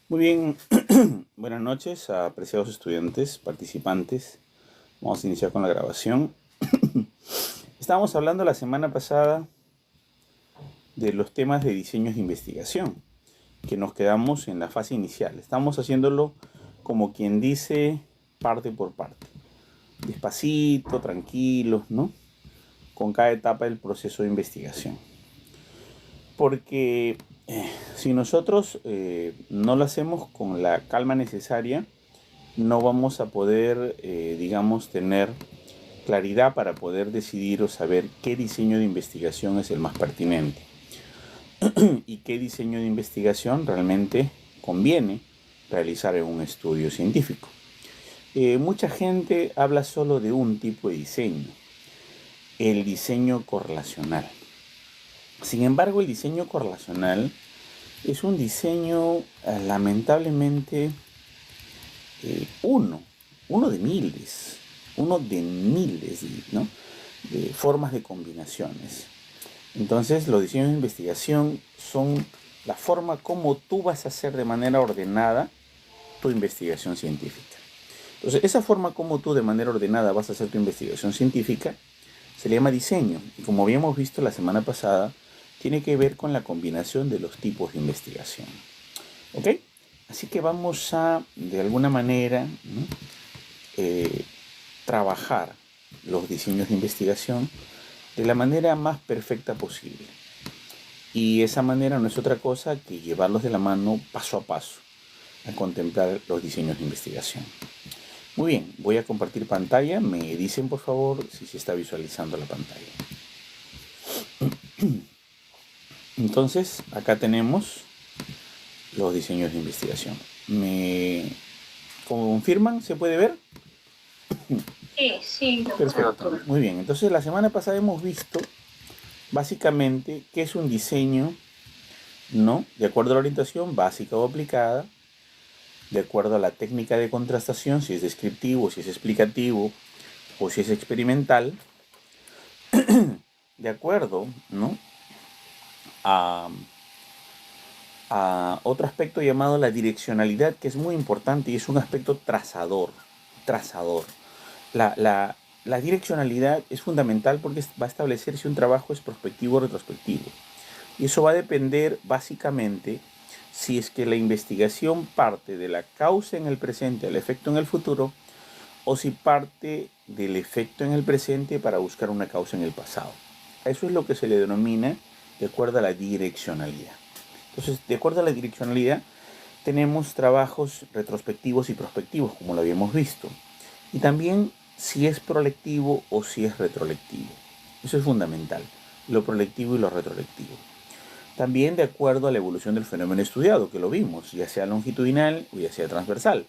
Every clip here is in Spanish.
Muy bien, buenas noches a apreciados estudiantes, participantes. Vamos a iniciar con la grabación. Estábamos hablando la semana pasada de los temas de diseños de investigación, que nos quedamos en la fase inicial. Estamos haciéndolo como quien dice parte por parte, despacito, tranquilos, ¿no? Con cada etapa del proceso de investigación. Porque si nosotros no lo hacemos con la calma necesaria, no vamos a poder, digamos, tener claridad para poder decidir o saber qué diseño de investigación es el más pertinente y qué diseño de investigación realmente conviene realizar en un estudio científico. Mucha gente habla solo de un tipo de diseño, el diseño correlacional. Sin embargo, el diseño correlacional es un diseño lamentablemente uno, uno de miles, ¿no? De formas de combinaciones. Entonces, los diseños de investigación son la forma como tú vas a hacer de manera ordenada tu investigación científica. Entonces, esa forma como tú de manera ordenada vas a hacer tu investigación científica se le llama diseño. Y como habíamos visto la semana pasada, tiene que ver con la combinación de los tipos de investigación. ¿Ok? Así que vamos a, de alguna manera, ¿no? Trabajar los diseños de investigación de la manera más perfecta posible. Y esa manera no es otra cosa que llevarlos de la mano paso a paso a contemplar los diseños de investigación. Muy bien, voy a compartir pantalla. Me dicen por favor si se está visualizando la pantalla. Entonces, acá tenemos los diseños de investigación. ¿Me confirman? ¿Se puede ver? Sí, Perfecto. Muy bien. Entonces, la semana pasada hemos visto básicamente qué es un diseño, ¿no? De acuerdo a la orientación básica o aplicada, de acuerdo a la técnica de contrastación, si es descriptivo, si es explicativo o si es experimental, de acuerdo, ¿no? a otro aspecto llamado la direccionalidad, que es muy importante y es un aspecto trazador. La direccionalidad es fundamental porque va a establecer si un trabajo es prospectivo o retrospectivo. Y eso va a depender básicamente si es que la investigación parte de la causa en el presente al efecto en el futuro, o si parte del efecto en el presente para buscar una causa en el pasado. Eso es lo que se le denomina de acuerdo a la direccionalidad. Entonces, de acuerdo a la direccionalidad, tenemos trabajos retrospectivos y prospectivos, como lo habíamos visto. Y también si es prospectivo o si es retrospectivo. Eso es fundamental, lo prospectivo y lo retrospectivo. También de acuerdo a la evolución del fenómeno estudiado, que lo vimos, ya sea longitudinal o ya sea transversal.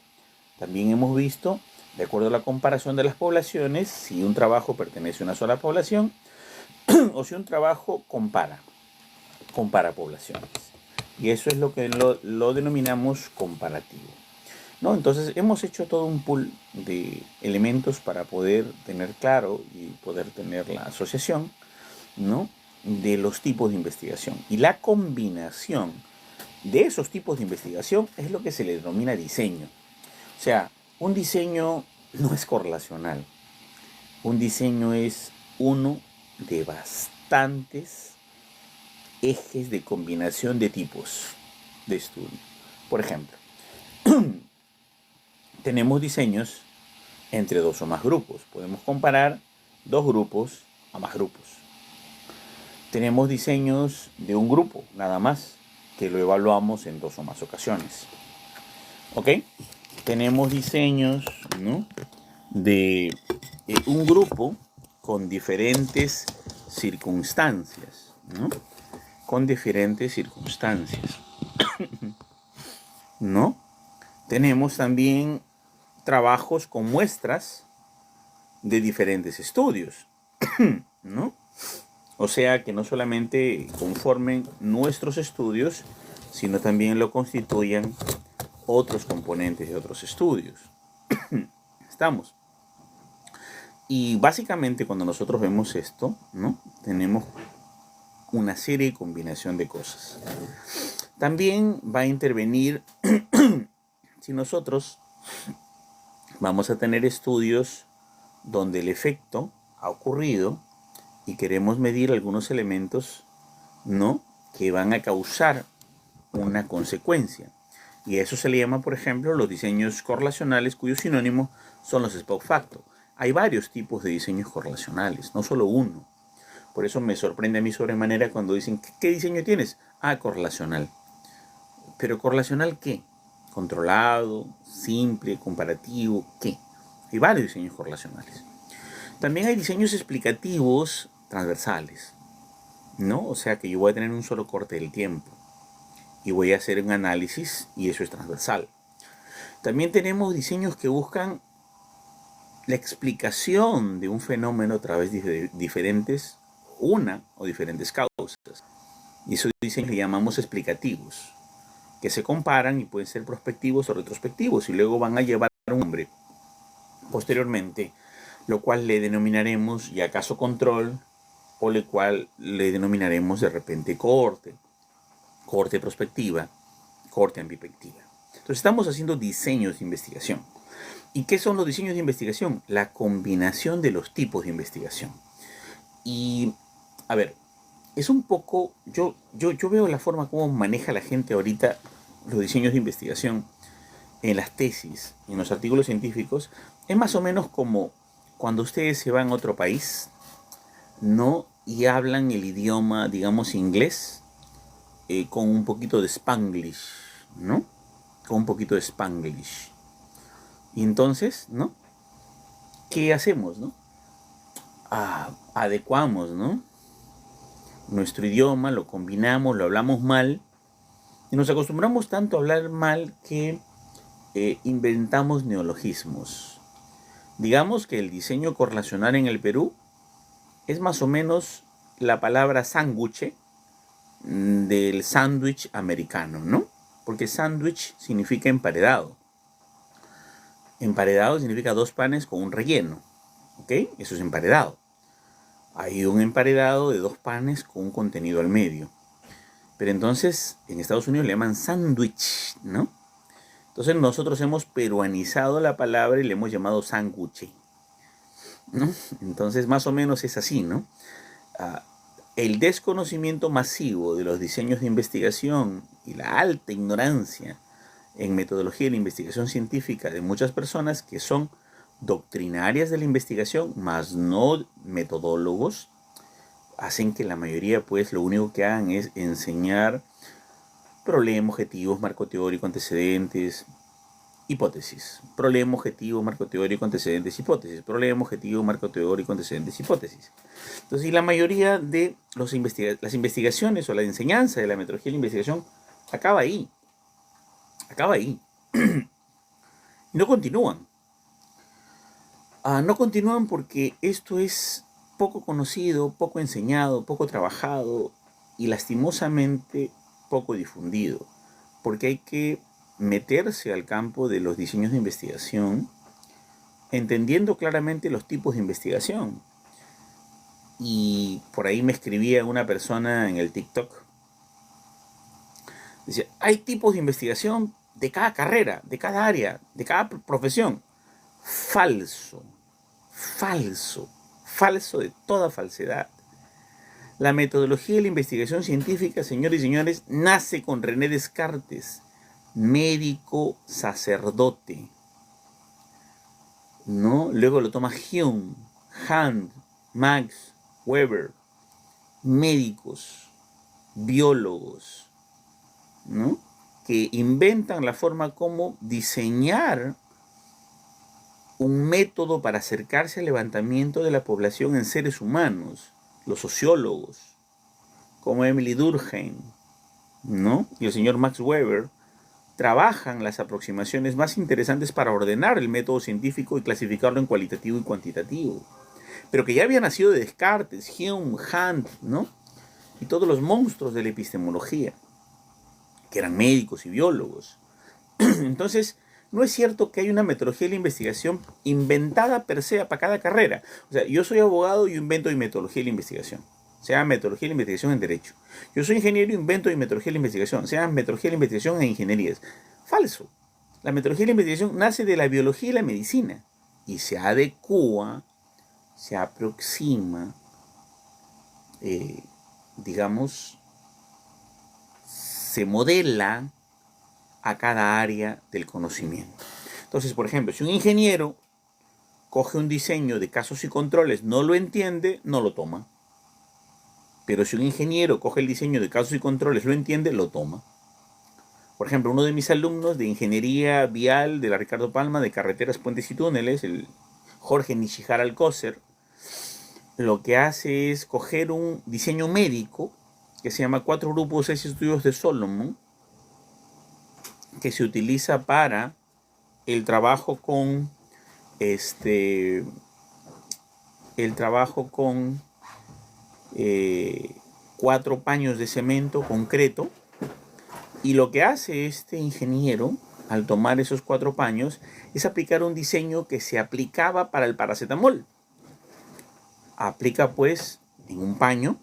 También hemos visto, de acuerdo a la comparación de las poblaciones, si un trabajo pertenece a una sola población o si un trabajo compara poblaciones. Y eso es lo que lo denominamos comparativo, ¿no? Entonces hemos hecho todo un pool de elementos para poder tener claro y poder tener la asociación, ¿no? De los tipos de investigación. Y la combinación de esos tipos de investigación es lo que se le denomina diseño. O sea, un diseño no es correlacional. Un diseño es uno de bastantes ejes de combinación de tipos de estudio. Por ejemplo, tenemos diseños entre dos o más grupos. Podemos comparar dos grupos a más grupos. Tenemos diseños de un grupo, nada más, que lo evaluamos en dos o más ocasiones. ¿Ok? Tenemos diseños, ¿no? De un grupo con diferentes circunstancias, ¿no? Con diferentes circunstancias, ¿no? Tenemos también trabajos con muestras de diferentes estudios, ¿no? O sea que no solamente conformen nuestros estudios, sino también lo constituyan otros componentes de otros estudios. Estamos. Y básicamente cuando nosotros vemos esto, ¿no? Tenemos una serie de combinación de cosas. También va a intervenir si nosotros vamos a tener estudios donde el efecto ha ocurrido y queremos medir algunos elementos, ¿no?, que van a causar una consecuencia. Y a eso se le llama, por ejemplo, los diseños correlacionales, cuyo sinónimo son los spoke factor. Hay varios tipos de diseños correlacionales, no solo uno. Por eso me sorprende a mí sobremanera cuando dicen, ¿qué diseño tienes? Ah, correlacional. ¿Pero correlacional qué? Controlado, simple, comparativo, ¿qué? Hay varios diseños correlacionales. También hay diseños explicativos transversales, ¿no? O sea que yo voy a tener un solo corte del tiempo y voy a hacer un análisis y eso es transversal. También tenemos diseños que buscan la explicación de un fenómeno a través de diferentes, una o diferentes causas. Y esos diseños le llamamos explicativos, que se comparan y pueden ser prospectivos o retrospectivos y luego van a llevar a un nombre posteriormente, lo cual le denominaremos ya caso control o lo cual le denominaremos de repente corte prospectiva, corte ambipectiva. Entonces estamos haciendo diseños de investigación. ¿Y qué son los diseños de investigación? La combinación de los tipos de investigación. Y, a ver, es un poco, yo veo la forma como maneja la gente ahorita los diseños de investigación en las tesis, en los artículos científicos, es más o menos como cuando ustedes se van a otro país, ¿no?, y hablan el idioma, digamos, inglés, con un poquito de Spanglish, ¿no? Con un poquito de Spanglish. Y entonces, ¿no?, ¿qué hacemos, no? Adecuamos, ¿no?, nuestro idioma, lo combinamos, lo hablamos mal, y nos acostumbramos tanto a hablar mal que inventamos neologismos. Digamos que el diseño correlacional en el Perú es más o menos la palabra sándwich del sándwich americano, ¿no? Porque sándwich significa emparedado. Emparedado significa dos panes con un relleno, ¿ok? Eso es emparedado. Hay un emparedado de dos panes con un contenido al medio. Pero entonces en Estados Unidos le llaman sándwich, ¿no? Entonces nosotros hemos peruanizado la palabra y le hemos llamado sándwich, ¿no? Entonces más o menos es así, ¿no? El desconocimiento masivo de los diseños de investigación y la alta ignorancia en metodología de la investigación científica de muchas personas que son doctrinarias de la investigación, más no metodólogos, hacen que la mayoría, pues, lo único que hagan es enseñar problema, objetivos, marco teórico, antecedentes, hipótesis. Problema, objetivo, marco teórico, antecedentes, hipótesis. Problema, objetivo, marco teórico, antecedentes, hipótesis. Entonces, y la mayoría de las investigaciones o la enseñanza de la metodología de la investigación acaba ahí. Acaba ahí. Y no continúan. No continúan porque esto es poco conocido, poco enseñado, poco trabajado y lastimosamente poco difundido. Porque hay que meterse al campo de los diseños de investigación, entendiendo claramente los tipos de investigación. Y por ahí me escribía una persona en el TikTok. Decía, hay tipos de investigación de cada carrera, de cada área, de cada profesión. Falso, falso, falso de toda falsedad. La metodología de la investigación científica, señores y señores, nace con René Descartes, médico sacerdote, ¿no? Luego lo toma Hume, Hunt, Max Weber, médicos, biólogos, ¿no?, que inventan la forma como diseñar un método para acercarse al levantamiento de la población en seres humanos. Los sociólogos, como Emily Durkheim, ¿no?, y el señor Max Weber, trabajan las aproximaciones más interesantes para ordenar el método científico y clasificarlo en cualitativo y cuantitativo. Pero que ya había nacido de Descartes, Hume, Hunt, ¿no?, y todos los monstruos de la epistemología, que eran médicos y biólogos. Entonces, no es cierto que hay una metodología de la investigación inventada per se para cada carrera. O sea, yo soy abogado y invento mi metodología de la investigación. Se llama metodología de la investigación en derecho. Yo soy ingeniero, invento mi metodología de la investigación. Se llama metodología de la investigación en ingenierías. Falso. La metodología de la investigación nace de la biología y la medicina y se adecua, se aproxima, digamos, se modela a cada área del conocimiento. Entonces, por ejemplo, si un ingeniero coge un diseño de casos y controles, no lo entiende, no lo toma. Pero si un ingeniero coge el diseño de casos y controles, lo entiende, lo toma. Por ejemplo, uno de mis alumnos de ingeniería vial de la Ricardo Palma, de carreteras, puentes y túneles, el Jorge Nishihara Alcocer, lo que hace es coger un diseño médico que se llama 4 grupos 6 estudios de Solomon, que se utiliza para el trabajo con el trabajo con 4 paños de cemento concreto, y lo que hace este ingeniero al tomar esos 4 paños es aplicar un diseño que se aplicaba para el paracetamol. Aplica pues en un paño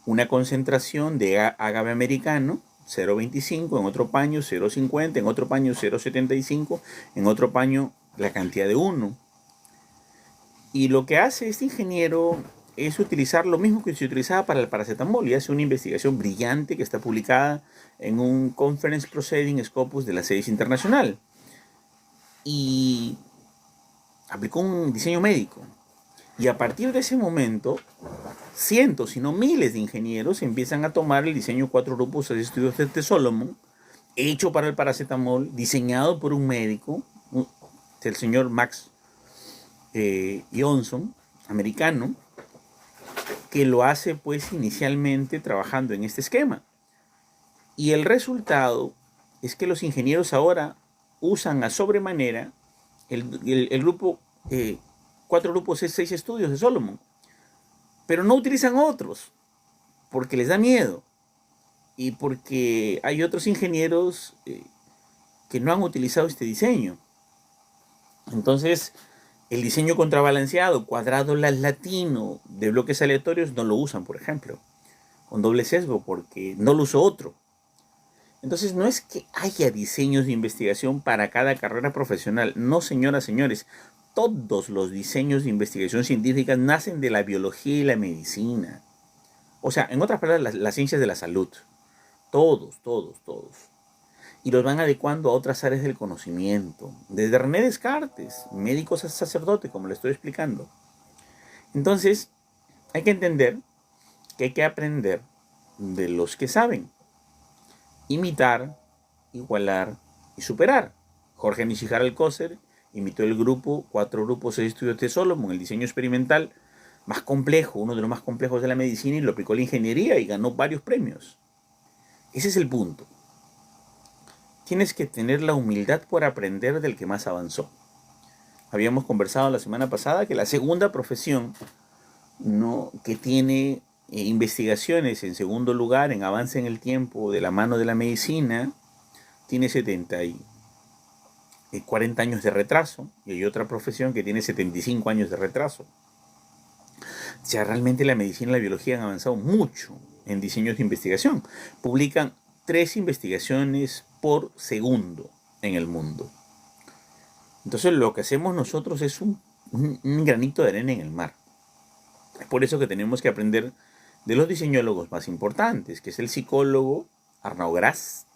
una concentración de agave americano 0,25, en otro paño 0,50, en otro paño 0,75, en otro paño la cantidad de 1. Y lo que hace este ingeniero es utilizar lo mismo que se utilizaba para el paracetamol y hace una investigación brillante que está publicada en un Conference Proceeding Scopus de la CEDIS Internacional. Y aplicó un diseño médico. Y a partir de ese momento, cientos, si no miles de ingenieros empiezan a tomar el diseño 4 grupos de estudios de Solomon, hecho para el paracetamol, diseñado por un médico, el señor Max Johnson, americano, que lo hace pues inicialmente trabajando en este esquema. Y el resultado es que los ingenieros ahora usan a sobremanera el grupo 4 grupos 6 estudios de Solomon, pero no utilizan otros porque les da miedo y porque hay otros ingenieros que no han utilizado este diseño. Entonces, el diseño contrabalanceado, cuadrado latino, de bloques aleatorios, no lo usan, por ejemplo, con doble sesgo, porque no lo usó otro. Entonces, no es que haya diseños de investigación para cada carrera profesional. No, señoras, señores. Todos los diseños de investigación científica nacen de la biología y la medicina. O sea, en otras palabras, las ciencias de la salud. Todos. Y los van adecuando a otras áreas del conocimiento. Desde René Descartes, médico sacerdote, como le estoy explicando. Entonces, hay que entender que hay que aprender de los que saben. Imitar, igualar y superar. Jorge Nishihara Alcocer imitó el grupo 4 grupos 6 estudios de Solomon, el diseño experimental más complejo, uno de los más complejos de la medicina, y lo aplicó a la ingeniería y ganó varios premios. Ese es el punto. Tienes que tener la humildad por aprender del que más avanzó. Habíamos conversado la semana pasada que la segunda profesión, ¿no?, que tiene investigaciones en segundo lugar en avance en el tiempo de la mano de la medicina, tiene 40 años de retraso, y hay otra profesión que tiene 75 años de retraso. O sea, realmente la medicina y la biología han avanzado mucho en diseños de investigación. Publican 3 investigaciones por segundo en el mundo. Entonces lo que hacemos nosotros es un granito de arena en el mar. Es por eso que tenemos que aprender de los diseñólogos más importantes, que es el psicólogo Arnaud Gras,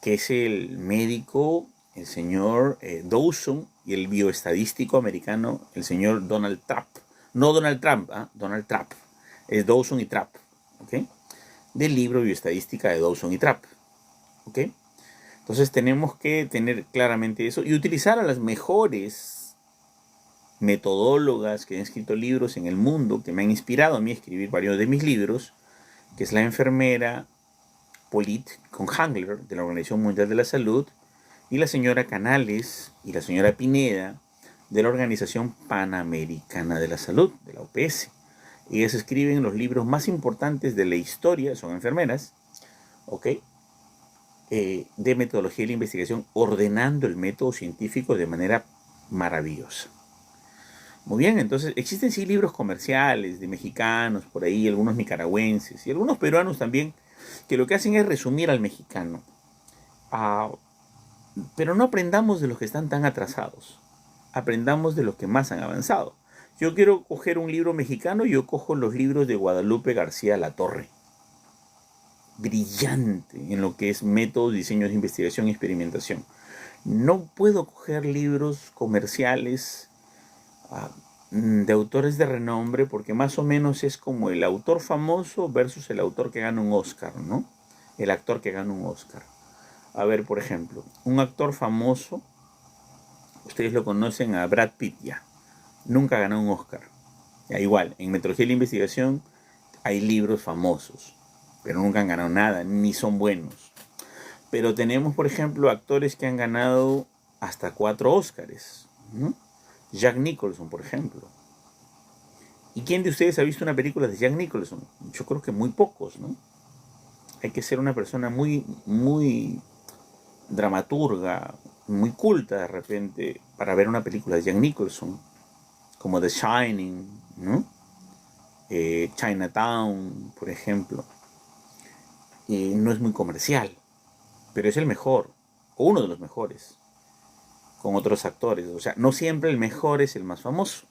que es el médico, el señor Dawson, y el bioestadístico americano, el señor Donald Trapp. No Donald Trump, Donald Trapp. Es Dawson y Trapp, ¿ok? Del libro Bioestadística de Dawson y Trapp, ¿ok? Entonces tenemos que tener claramente eso y utilizar a las mejores metodólogas que han escrito libros en el mundo, que me han inspirado a mí a escribir varios de mis libros, que es la enfermera Polit Conhangler, de la Organización Mundial de la Salud, y la señora Canales y la señora Pineda, de la Organización Panamericana de la Salud, de la OPS. Ellas escriben los libros más importantes de la historia, son enfermeras, ¿ok?, de metodología de la investigación, ordenando el método científico de manera maravillosa. Muy bien, entonces existen sí libros comerciales de mexicanos por ahí, algunos nicaragüenses y algunos peruanos también, que lo que hacen es resumir al mexicano. Ah, pero no aprendamos de los que están tan atrasados, aprendamos de los que más han avanzado. Yo quiero coger un libro mexicano, yo cojo los libros de Guadalupe García Latorre, brillante en lo que es métodos, diseños de investigación y experimentación. No puedo coger libros comerciales de autores de renombre porque más o menos es como el autor famoso versus el autor que gana un Oscar, ¿no? El actor que gana un Oscar. A ver, por ejemplo, un actor famoso, ustedes lo conocen a Brad Pitt ya, nunca ganó un Oscar. Ya, igual, en metodología de la investigación hay libros famosos, pero nunca han ganado nada, ni son buenos. Pero tenemos, por ejemplo, actores que han ganado hasta 4 Oscars, ¿no? Jack Nicholson, por ejemplo. ¿Y quién de ustedes ha visto una película de Jack Nicholson? Yo creo que muy pocos, ¿no? Hay que ser una persona muy dramaturga, muy culta de repente, para ver una película de Jack Nicholson, como The Shining, ¿no? Chinatown, por ejemplo. No es muy comercial, pero es el mejor, o uno de los mejores, con otros actores. O sea, no siempre el mejor es el más famoso.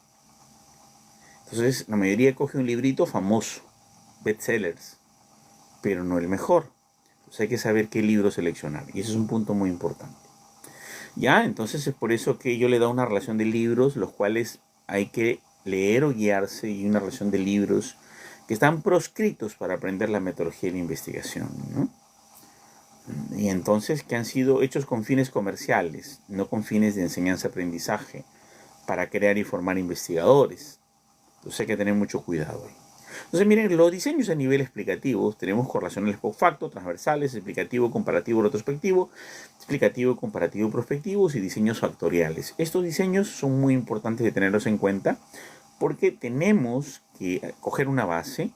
Entonces, la mayoría coge un librito famoso, bestsellers, pero no el mejor. Entonces hay que saber qué libro seleccionar, y eso es un punto muy importante. Ya, entonces es por eso que yo le doy una relación de libros, los cuales hay que leer o guiarse, y una relación de libros que están proscritos para aprender la metodología de la investigación, ¿no? Y entonces que han sido hechos con fines comerciales, no con fines de enseñanza-aprendizaje, para crear y formar investigadores. Entonces hay que tener mucho cuidado ahí. Entonces miren, los diseños a nivel explicativo, tenemos correlacionales post facto, transversales, explicativo, comparativo, retrospectivo, explicativo, comparativo, prospectivos y diseños factoriales. Estos diseños son muy importantes de tenerlos en cuenta porque tenemos que coger una base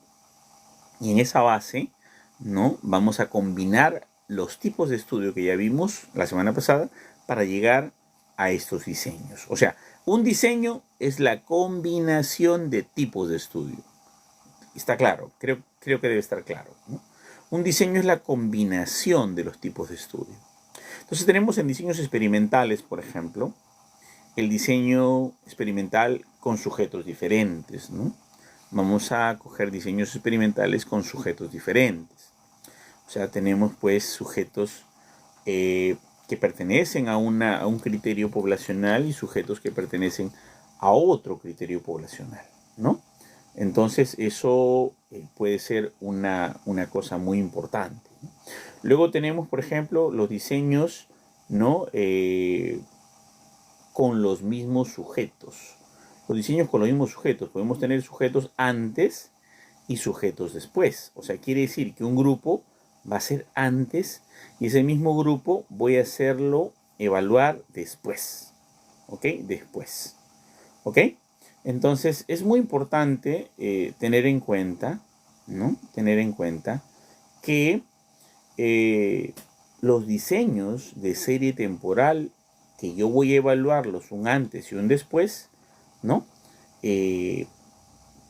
y en esa base, ¿no?, vamos a combinar los tipos de estudio que ya vimos la semana pasada para llegar a estos diseños. O sea, un diseño es la combinación de tipos de estudio. Está claro, creo que debe estar claro, ¿no? Un diseño es la combinación de los tipos de estudio. Entonces tenemos en diseños experimentales, por ejemplo, el diseño experimental con sujetos diferentes, ¿no? Vamos a coger diseños experimentales con sujetos diferentes. O sea, tenemos pues sujetos que pertenecen a un criterio poblacional y sujetos que pertenecen a otro criterio poblacional, ¿no? Entonces eso puede ser una cosa muy importante, ¿no? Luego tenemos, por ejemplo, los diseños, ¿no?, con los mismos sujetos. Los diseños con los mismos sujetos. Podemos tener sujetos antes y sujetos después. O sea, quiere decir que un grupo va a ser antes y ese mismo grupo voy a hacerlo evaluar después. ¿Ok? Después. ¿Ok? Entonces es muy importante tener en cuenta, ¿no?, tener en cuenta que los diseños de serie temporal que yo voy a evaluarlos un antes y un después, ¿no?,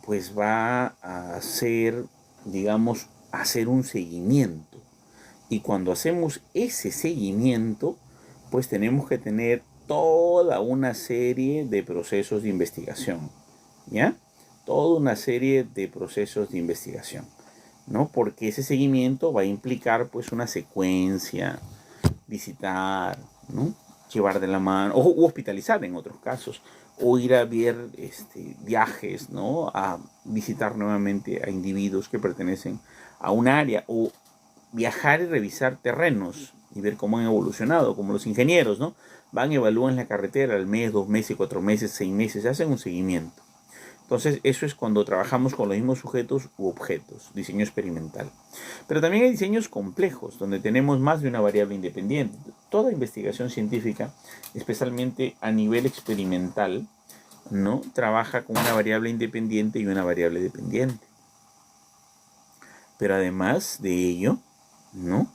pues va a hacer, digamos, hacer un seguimiento. Y cuando hacemos ese seguimiento, pues tenemos que tener toda una serie de procesos de investigación, ¿ya? Toda una serie de procesos de investigación, ¿no? Porque ese seguimiento va a implicar pues una secuencia, visitar, ¿no?, llevar de la mano, o hospitalizar en otros casos, o ir a ver viajes, ¿no?, a visitar nuevamente a individuos que pertenecen a un área, o viajar y revisar terrenos y ver cómo han evolucionado, como los ingenieros, ¿no? Van, evalúan la carretera al mes, 2 meses, 4 meses, 6 meses, hacen un seguimiento. Entonces, eso es cuando trabajamos con los mismos sujetos u objetos, diseño experimental. Pero también hay diseños complejos, donde tenemos más de una variable independiente. Toda investigación científica, especialmente a nivel experimental, ¿no?, trabaja con una variable independiente y una variable dependiente. Pero además de ello, ¿no?,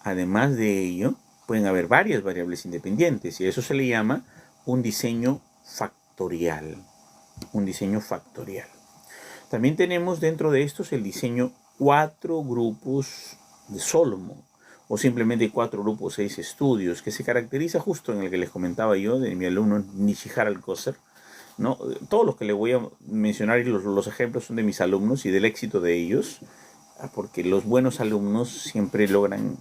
además de ello, pueden haber varias variables independientes, y a eso se le llama un diseño factorial. un diseño factorial. También tenemos dentro de estos el diseño 4 grupos de Solomon, o simplemente 4 grupos, 6 estudios, que se caracteriza justo en el que les comentaba yo de mi alumno Nishihara Alcocer, ¿no? Todos los que le voy a mencionar y los ejemplos son de mis alumnos y del éxito de ellos, porque los buenos alumnos siempre logran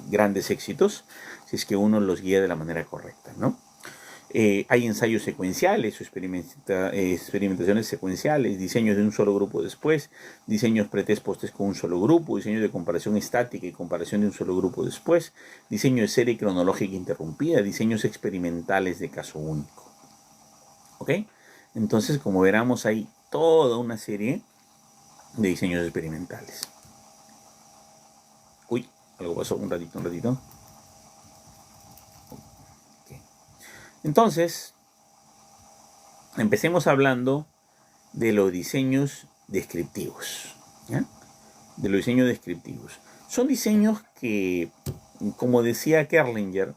grandes éxitos si es que uno los guía de la manera correcta, ¿no? Hay ensayos secuenciales o experimentaciones secuenciales, diseños de un solo grupo después, diseños pre-test post-test con un solo grupo, diseños de comparación estática y comparación de un solo grupo después, diseño de serie cronológica interrumpida, diseños experimentales de caso único. ¿Ok? Entonces, como veremos, hay toda una serie de diseños experimentales. Uy, algo pasó, un ratito. Okay. Entonces, empecemos hablando de los diseños descriptivos. ¿Ya? De los diseños descriptivos. Son diseños que, como decía Kerlinger,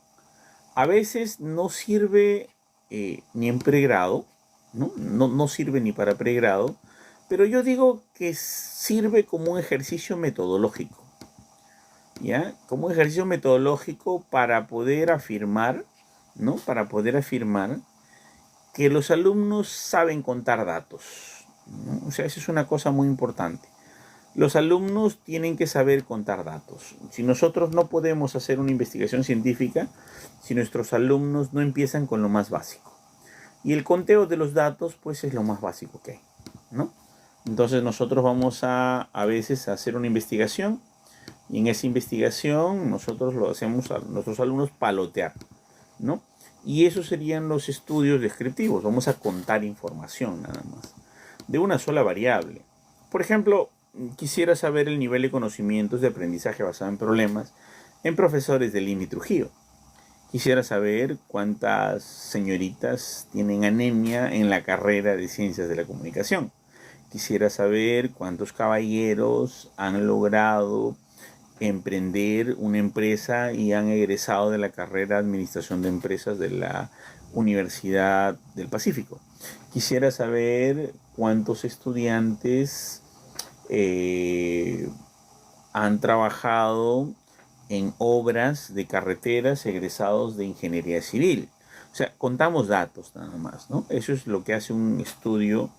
a veces no sirve ni en pregrado, no sirve ni para pregrado, pero yo digo que sirve como un ejercicio metodológico, ¿ya? Como un ejercicio metodológico para poder afirmar, ¿no? Para poder afirmar que los alumnos saben contar datos, ¿no? O sea, eso es una cosa muy importante. Los alumnos tienen que saber contar datos. Si nosotros no podemos hacer una investigación científica, si nuestros alumnos no empiezan con lo más básico. Y el conteo de los datos, pues, es lo más básico que hay, ¿no? Entonces nosotros vamos a veces a hacer una investigación y en esa investigación nosotros lo hacemos a nuestros alumnos palotear, ¿no? Y esos serían los estudios descriptivos. Vamos a contar información nada más, de una sola variable. Por ejemplo, quisiera saber el nivel de conocimientos de aprendizaje basado en problemas en profesores de Lima y Trujillo. Quisiera saber cuántas señoritas tienen anemia en la carrera de Ciencias de la Comunicación. Quisiera saber cuántos caballeros han logrado emprender una empresa y han egresado de la carrera de Administración de Empresas de la Universidad del Pacífico. Quisiera saber cuántos estudiantes han trabajado en obras de carreteras egresados de ingeniería civil. O sea, contamos datos nada más, ¿no? Eso es lo que hace un estudio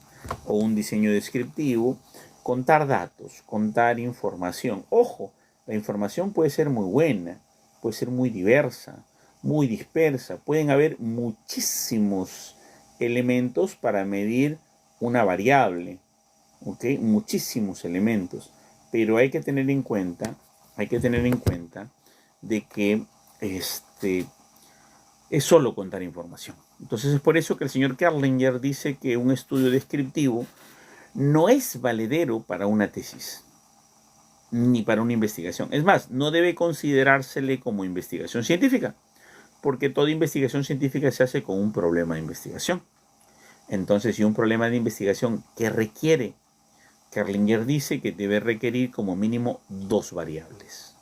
o un diseño descriptivo, contar datos, contar información. Ojo, la información puede ser muy buena, puede ser muy diversa, muy dispersa. Pueden haber muchísimos elementos para medir una variable, ¿ok? Muchísimos elementos, pero hay que tener en cuenta de que es solo contar información. Entonces es por eso que el señor Kerlinger dice que un estudio descriptivo no es valedero para una tesis ni para una investigación. Es más, no debe considerársele como investigación científica, porque toda investigación científica se hace con un problema de investigación. Entonces, si un problema de investigación que requiere, Kerlinger dice que debe requerir como mínimo 2 variables.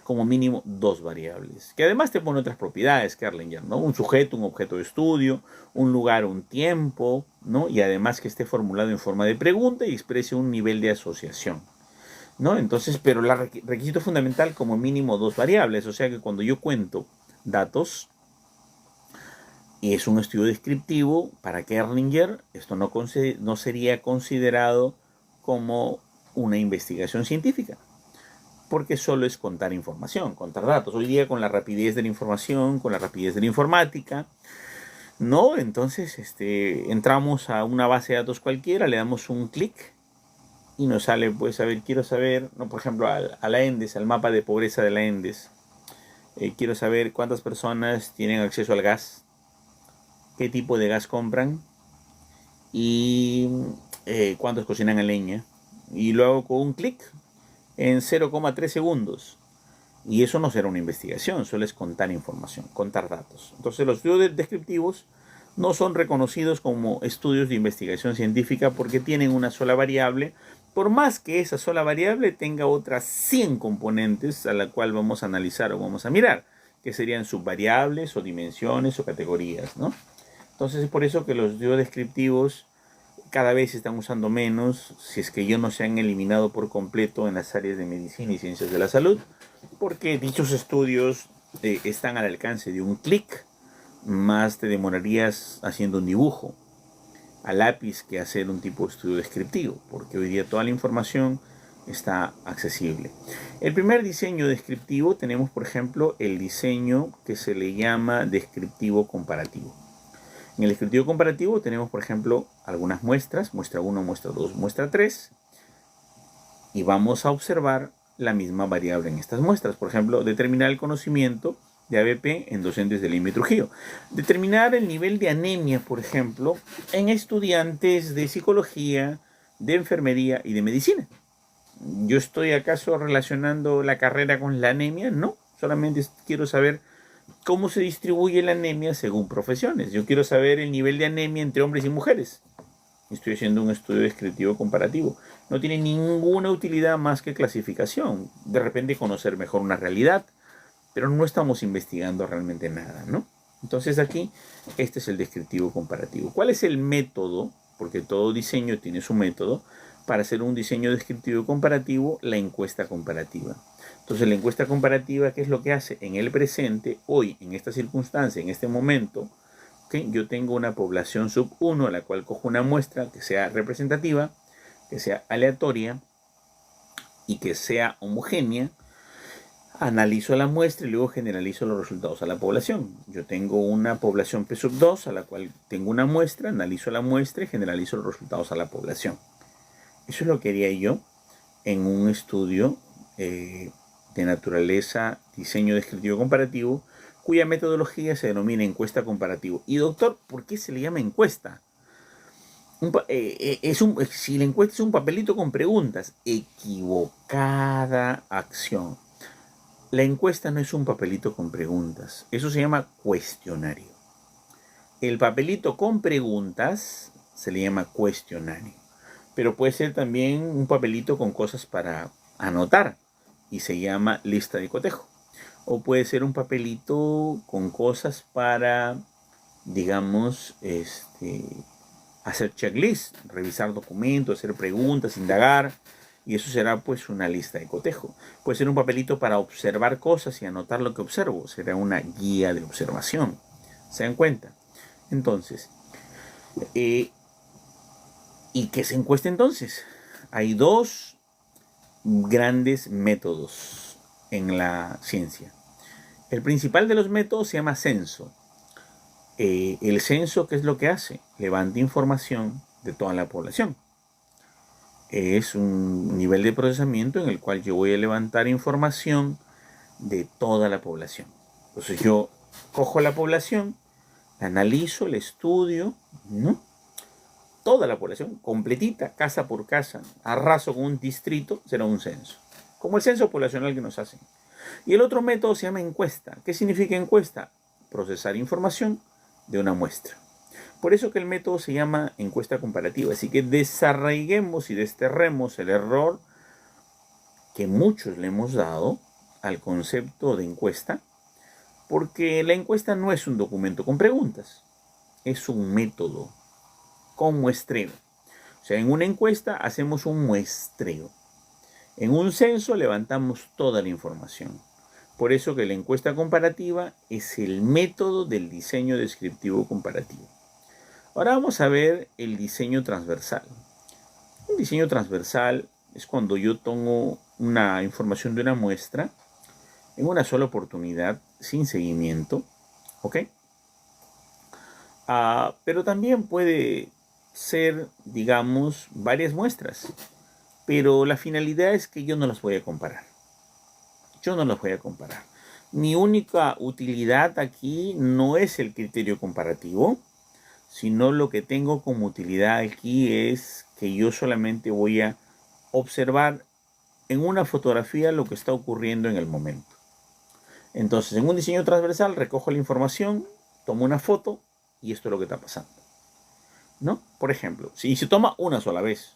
Como mínimo 2 variables. Que además te pone otras propiedades, Kerlinger, ¿no? Un sujeto, un objeto de estudio, un lugar, un tiempo, ¿no? Y además que esté formulado en forma de pregunta y exprese un nivel de asociación, ¿no? Entonces, pero el requisito fundamental como mínimo 2 variables. O sea que cuando yo cuento datos, y es un estudio descriptivo, para Kerlinger esto no sería considerado como una investigación científica, porque solo es contar información, contar datos. Hoy día con la rapidez de la información, con la rapidez de la informática, ¿no? Entonces entramos a una base de datos cualquiera, le damos un clic y nos sale, pues, a ver, quiero saber, ¿no? Por ejemplo, a la ENDES, al mapa de pobreza de la ENDES. Quiero saber cuántas personas tienen acceso al gas, qué tipo de gas compran y cuántos cocinan a leña. Y lo hago con un clic en 0,3 segundos. Y eso no será una investigación, solo es contar información, contar datos. Entonces los estudios descriptivos no son reconocidos como estudios de investigación científica porque tienen una sola variable, por más que esa sola variable tenga otras 100 componentes a la cual vamos a analizar o vamos a mirar, que serían subvariables o dimensiones o categorías, ¿no? Entonces es por eso que los estudios descriptivos cada vez se están usando menos, si es que no se han eliminado por completo en las áreas de medicina y ciencias de la salud, porque dichos estudios están al alcance de un clic, más te demorarías haciendo un dibujo a lápiz que hacer un tipo de estudio descriptivo, porque hoy día toda la información está accesible. El primer diseño descriptivo tenemos, por ejemplo, el diseño que se le llama descriptivo comparativo. En el descriptivo comparativo tenemos, por ejemplo, algunas muestras, muestra 1, muestra 2, muestra 3, y vamos a observar la misma variable en estas muestras. Por ejemplo, determinar el conocimiento de ABP en docentes de Lima y Trujillo. Determinar el nivel de anemia, por ejemplo, en estudiantes de psicología, de enfermería y de medicina. ¿Yo estoy acaso relacionando la carrera con la anemia? No, solamente quiero saber cómo se distribuye la anemia según profesiones. Yo quiero saber el nivel de anemia entre hombres y mujeres. Estoy haciendo un estudio descriptivo comparativo. No tiene ninguna utilidad más que clasificación. De repente conocer mejor una realidad, pero no estamos investigando realmente nada, ¿no? Entonces aquí, este es el descriptivo comparativo. ¿Cuál es el método? Porque todo diseño tiene su método. Para hacer un diseño descriptivo comparativo, la encuesta comparativa. Entonces la encuesta comparativa, ¿qué es lo que hace? En el presente, hoy, en esta circunstancia, en este momento, ¿okay? Yo tengo una población sub 1 a la cual cojo una muestra que sea representativa, que sea aleatoria y que sea homogénea. Analizo la muestra y luego generalizo los resultados a la población. Yo tengo una población P sub 2 a la cual tengo una muestra, analizo la muestra y generalizo los resultados a la población. Eso es lo que haría yo en un estudio de naturaleza, diseño descriptivo comparativo, cuya metodología se denomina encuesta comparativo. Y doctor, ¿por qué se le llama encuesta? Si la encuesta es un papelito con preguntas, equivocada acción. La encuesta no es un papelito con preguntas, eso se llama cuestionario. El papelito con preguntas se le llama cuestionario. Pero puede ser también un papelito con cosas para anotar y se llama lista de cotejo. O puede ser un papelito con cosas para, digamos, hacer checklist, revisar documentos, hacer preguntas, indagar. Y eso será pues una lista de cotejo. Puede ser un papelito para observar cosas y anotar lo que observo. Será una guía de observación. ¿Se dan cuenta? Entonces, ¿y qué se encuesta entonces? Hay dos grandes métodos en la ciencia. El principal de los métodos se llama censo. El censo, ¿qué es lo que hace? Levanta información de toda la población. Es un nivel de procesamiento en el cual yo voy a levantar información de toda la población. Entonces yo cojo la población, la analizo, la estudio, ¿no? Toda la población, completita, casa por casa, arraso con un distrito, será un censo. Como el censo poblacional que nos hacen. Y el otro método se llama encuesta. ¿Qué significa encuesta? Procesar información de una muestra. Por eso que el método se llama encuesta comparativa. Así que desarraiguemos y desterremos el error que muchos le hemos dado al concepto de encuesta, porque la encuesta no es un documento con preguntas, es un método con muestreo. O sea, en una encuesta hacemos un muestreo. En un censo levantamos toda la información. Por eso que la encuesta comparativa es el método del diseño descriptivo comparativo. Ahora vamos a ver el diseño transversal. Un diseño transversal es cuando yo tomo una información de una muestra en una sola oportunidad, sin seguimiento, ¿ok? Pero también puede ser, digamos, varias muestras, pero la finalidad es que yo no las voy a comparar. Yo no las voy a comparar. Mi única utilidad aquí no es el criterio comparativo, sino lo que tengo como utilidad aquí es que yo solamente voy a observar en una fotografía lo que está ocurriendo en el momento. Entonces, en un diseño transversal recojo la información, tomo una foto y esto es lo que está pasando, ¿no? Por ejemplo, si se toma una sola vez,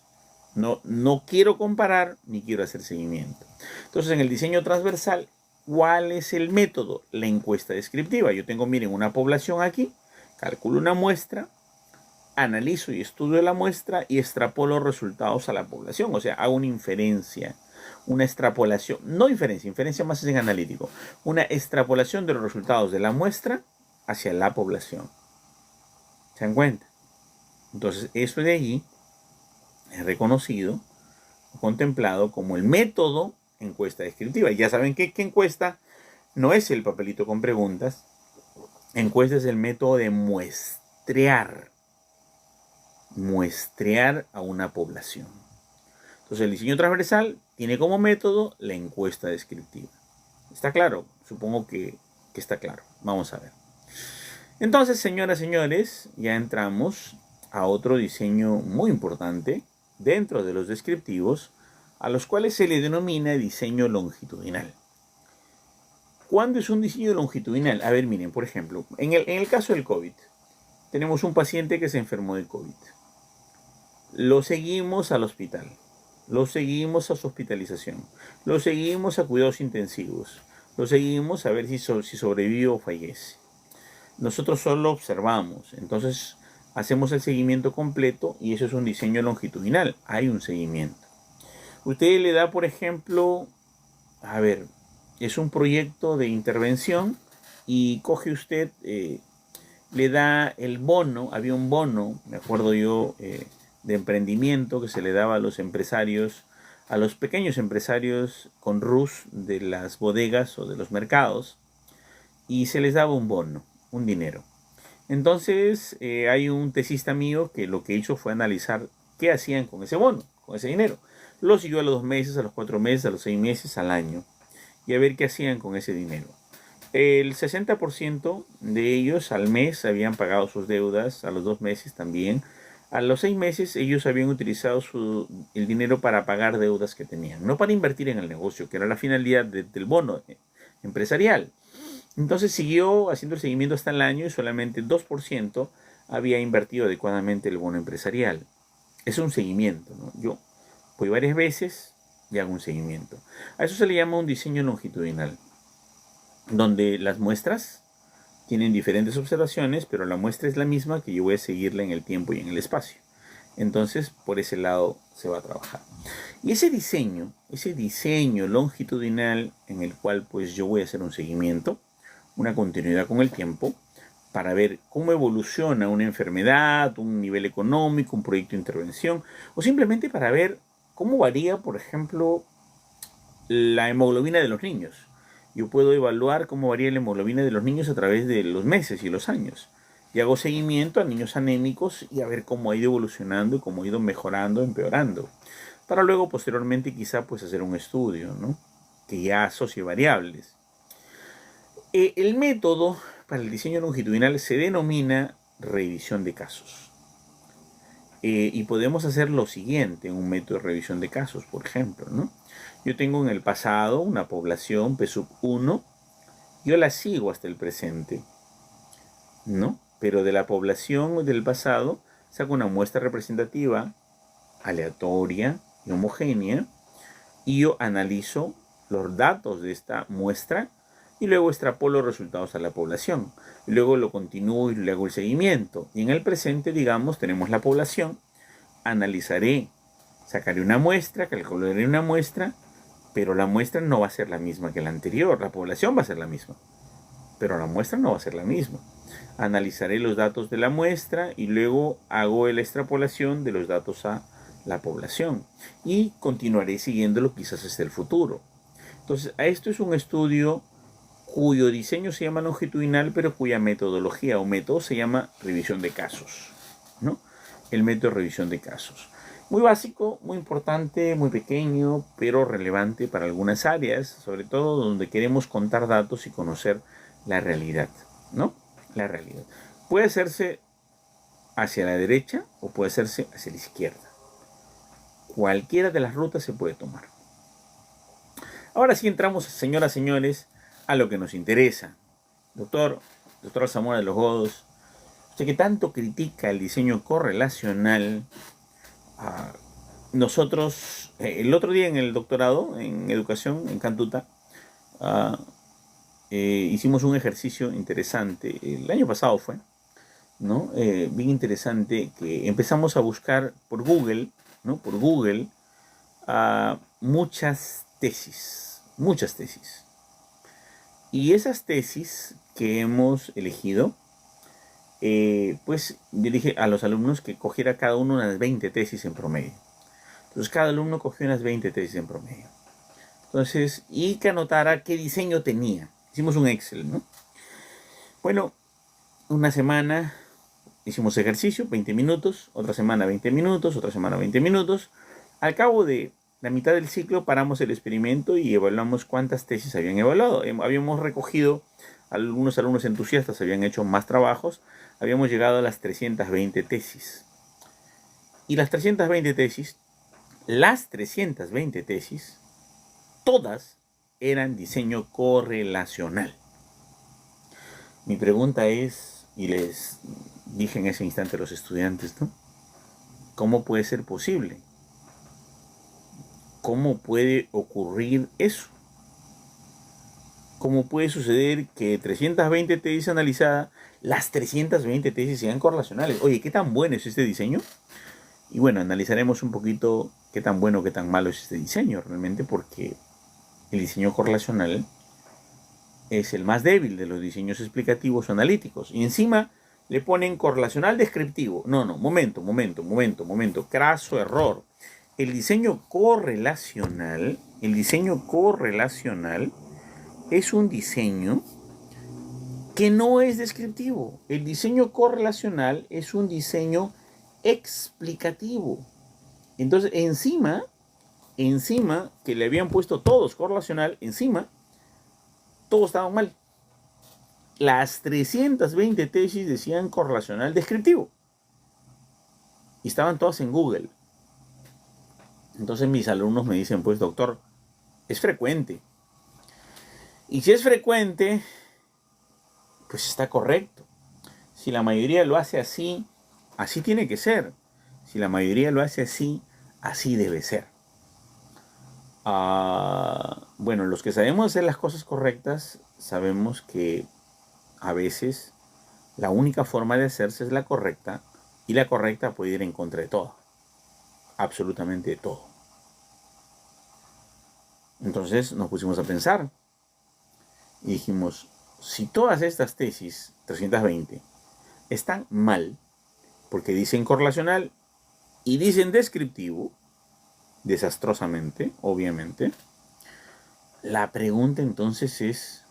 no quiero comparar ni quiero hacer seguimiento. Entonces, en el diseño transversal, ¿cuál es el método? La encuesta descriptiva. Yo tengo, miren, una población aquí, calculo una muestra, analizo y estudio la muestra y extrapolo resultados a la población. O sea, hago una inferencia, una extrapolación, no inferencia, inferencia más es en analítico, una extrapolación de los resultados de la muestra hacia la población. ¿Se dan cuenta? Entonces, eso de allí es reconocido, contemplado como el método encuesta descriptiva. Y ya saben que encuesta no es el papelito con preguntas, encuesta es el método de muestrear a una población. Entonces el diseño transversal tiene como método la encuesta descriptiva. ¿Está claro? Supongo que está claro. Vamos a ver. Entonces, señoras y señores, ya entramos a otro diseño muy importante dentro de los descriptivos, a los cuales se le denomina diseño longitudinal. ¿Cuándo es un diseño longitudinal? A ver, miren, por ejemplo, en el caso del COVID, tenemos un paciente que se enfermó de COVID. Lo seguimos al hospital, lo seguimos a su hospitalización, lo seguimos a cuidados intensivos, lo seguimos a ver si sobrevive o fallece. Nosotros solo observamos, entonces hacemos el seguimiento completo y eso es un diseño longitudinal, hay un seguimiento. Usted le da, por ejemplo, a ver, es un proyecto de intervención y coge usted, le da el bono, había un bono, me acuerdo yo, de emprendimiento que se le daba a los empresarios, a los pequeños empresarios con RUS de las bodegas o de los mercados, y se les daba un bono, un dinero. Entonces hay un tesista mío que lo que hizo fue analizar qué hacían con ese bono, con ese dinero. Lo siguió a los 2 meses, a los 4 meses, a los 6 meses, al año, y a ver qué hacían con ese dinero. El 60% de ellos al mes habían pagado sus deudas, a los 2 meses también. A los 6 meses ellos habían utilizado el dinero para pagar deudas que tenían, no para invertir en el negocio, que era la finalidad del bono empresarial. Entonces siguió haciendo el seguimiento hasta el año y solamente el 2% había invertido adecuadamente el bono empresarial. Es un seguimiento, ¿no? Yo voy varias veces y hago un seguimiento. A eso se le llama un diseño longitudinal, donde las muestras tienen diferentes observaciones, pero la muestra es la misma que yo voy a seguirla en el tiempo y en el espacio. Entonces, por ese lado se va a trabajar. Y ese diseño longitudinal en el cual pues yo voy a hacer un seguimiento, una continuidad con el tiempo, para ver cómo evoluciona una enfermedad, un nivel económico, un proyecto de intervención, o simplemente para ver cómo varía, por ejemplo, la hemoglobina de los niños. Yo puedo evaluar cómo varía la hemoglobina de los niños a través de los meses y los años. Y hago seguimiento a niños anémicos y a ver cómo ha ido evolucionando y cómo ha ido mejorando, empeorando. Para luego, posteriormente, quizá pues hacer un estudio, ¿no? Que ya asocie variables. El método para el diseño longitudinal se denomina revisión de casos. Y podemos hacer lo siguiente en un método de revisión de casos, por ejemplo, ¿no? Yo tengo en el pasado una población P1, yo la sigo hasta el presente, ¿no? Pero de la población del pasado saco una muestra representativa, aleatoria y homogénea, y yo analizo los datos de esta muestra y luego extrapolo los resultados a la población. Y luego lo continúo y le hago el seguimiento. Y en el presente, digamos, tenemos la población, analizaré, sacaré una muestra, calcularé una muestra, pero la muestra no va a ser la misma que la anterior. La población va a ser la misma, pero la muestra no va a ser la misma. Analizaré los datos de la muestra y luego hago la extrapolación de los datos a la población. Y continuaré siguiéndolo quizás hasta el futuro. Entonces, esto es un estudio cuyo diseño se llama longitudinal, pero cuya metodología o método se llama revisión de casos, ¿no? El método de revisión de casos. Muy básico, muy importante, muy pequeño, pero relevante para algunas áreas, sobre todo donde queremos contar datos y conocer la realidad, ¿no? La realidad. Puede hacerse hacia la derecha o puede hacerse hacia la izquierda. Cualquiera de las rutas se puede tomar. Ahora sí entramos, señoras y señores, a lo que nos interesa. Doctor Zamora de los Godos, usted que tanto critica el diseño correlacional, nosotros, el otro día en el doctorado en educación en Cantuta, hicimos un ejercicio interesante, el año pasado fue, ¿no? Bien interesante que empezamos a buscar por Google, ¿no? Por Google, muchas tesis, muchas tesis. Y esas tesis que hemos elegido, pues yo dije a los alumnos que cogiera cada uno unas 20 tesis en promedio. Entonces cada alumno cogió unas 20 tesis en promedio. Entonces, y que anotara qué diseño tenía. Hicimos un Excel, ¿no? Bueno, una semana hicimos ejercicio, 20 minutos, otra semana 20 minutos, otra semana 20 minutos. Al cabo de la mitad del ciclo paramos el experimento y evaluamos cuántas tesis habían evaluado. Habíamos recogido, algunos alumnos entusiastas habían hecho más trabajos, habíamos llegado a las 320 tesis. Y las 320 tesis, todas eran diseño correlacional. Mi pregunta es, y les dije en ese instante a los estudiantes, ¿no? ¿Cómo puede ser posible? ¿Cómo puede ocurrir eso? ¿Cómo puede suceder que 320 tesis analizadas, las 320 tesis sean correlacionales? Oye, ¿qué tan bueno es este diseño? Y bueno, analizaremos un poquito qué tan bueno, qué tan malo es este diseño realmente, porque el diseño correlacional es el más débil de los diseños explicativos o analíticos. Y encima le ponen correlacional descriptivo. No, momento. Craso error. El diseño correlacional es un diseño que no es descriptivo. El diseño correlacional es un diseño explicativo. Entonces, encima que le habían puesto todos correlacional, encima, todos estaban mal. Las 320 tesis decían correlacional descriptivo. Y estaban todas en Google. Entonces mis alumnos me dicen, pues doctor, es frecuente. Y si es frecuente, pues está correcto. Si la mayoría lo hace así, así tiene que ser. Si la mayoría lo hace así, así debe ser. Bueno, los que sabemos hacer las cosas correctas, sabemos que a veces la única forma de hacerse es la correcta, y la correcta puede ir en contra de todo. Absolutamente de todo. Entonces nos pusimos a pensar y dijimos, si todas estas tesis, 320, están mal, porque dicen correlacional y dicen descriptivo, desastrosamente, obviamente, la pregunta entonces es,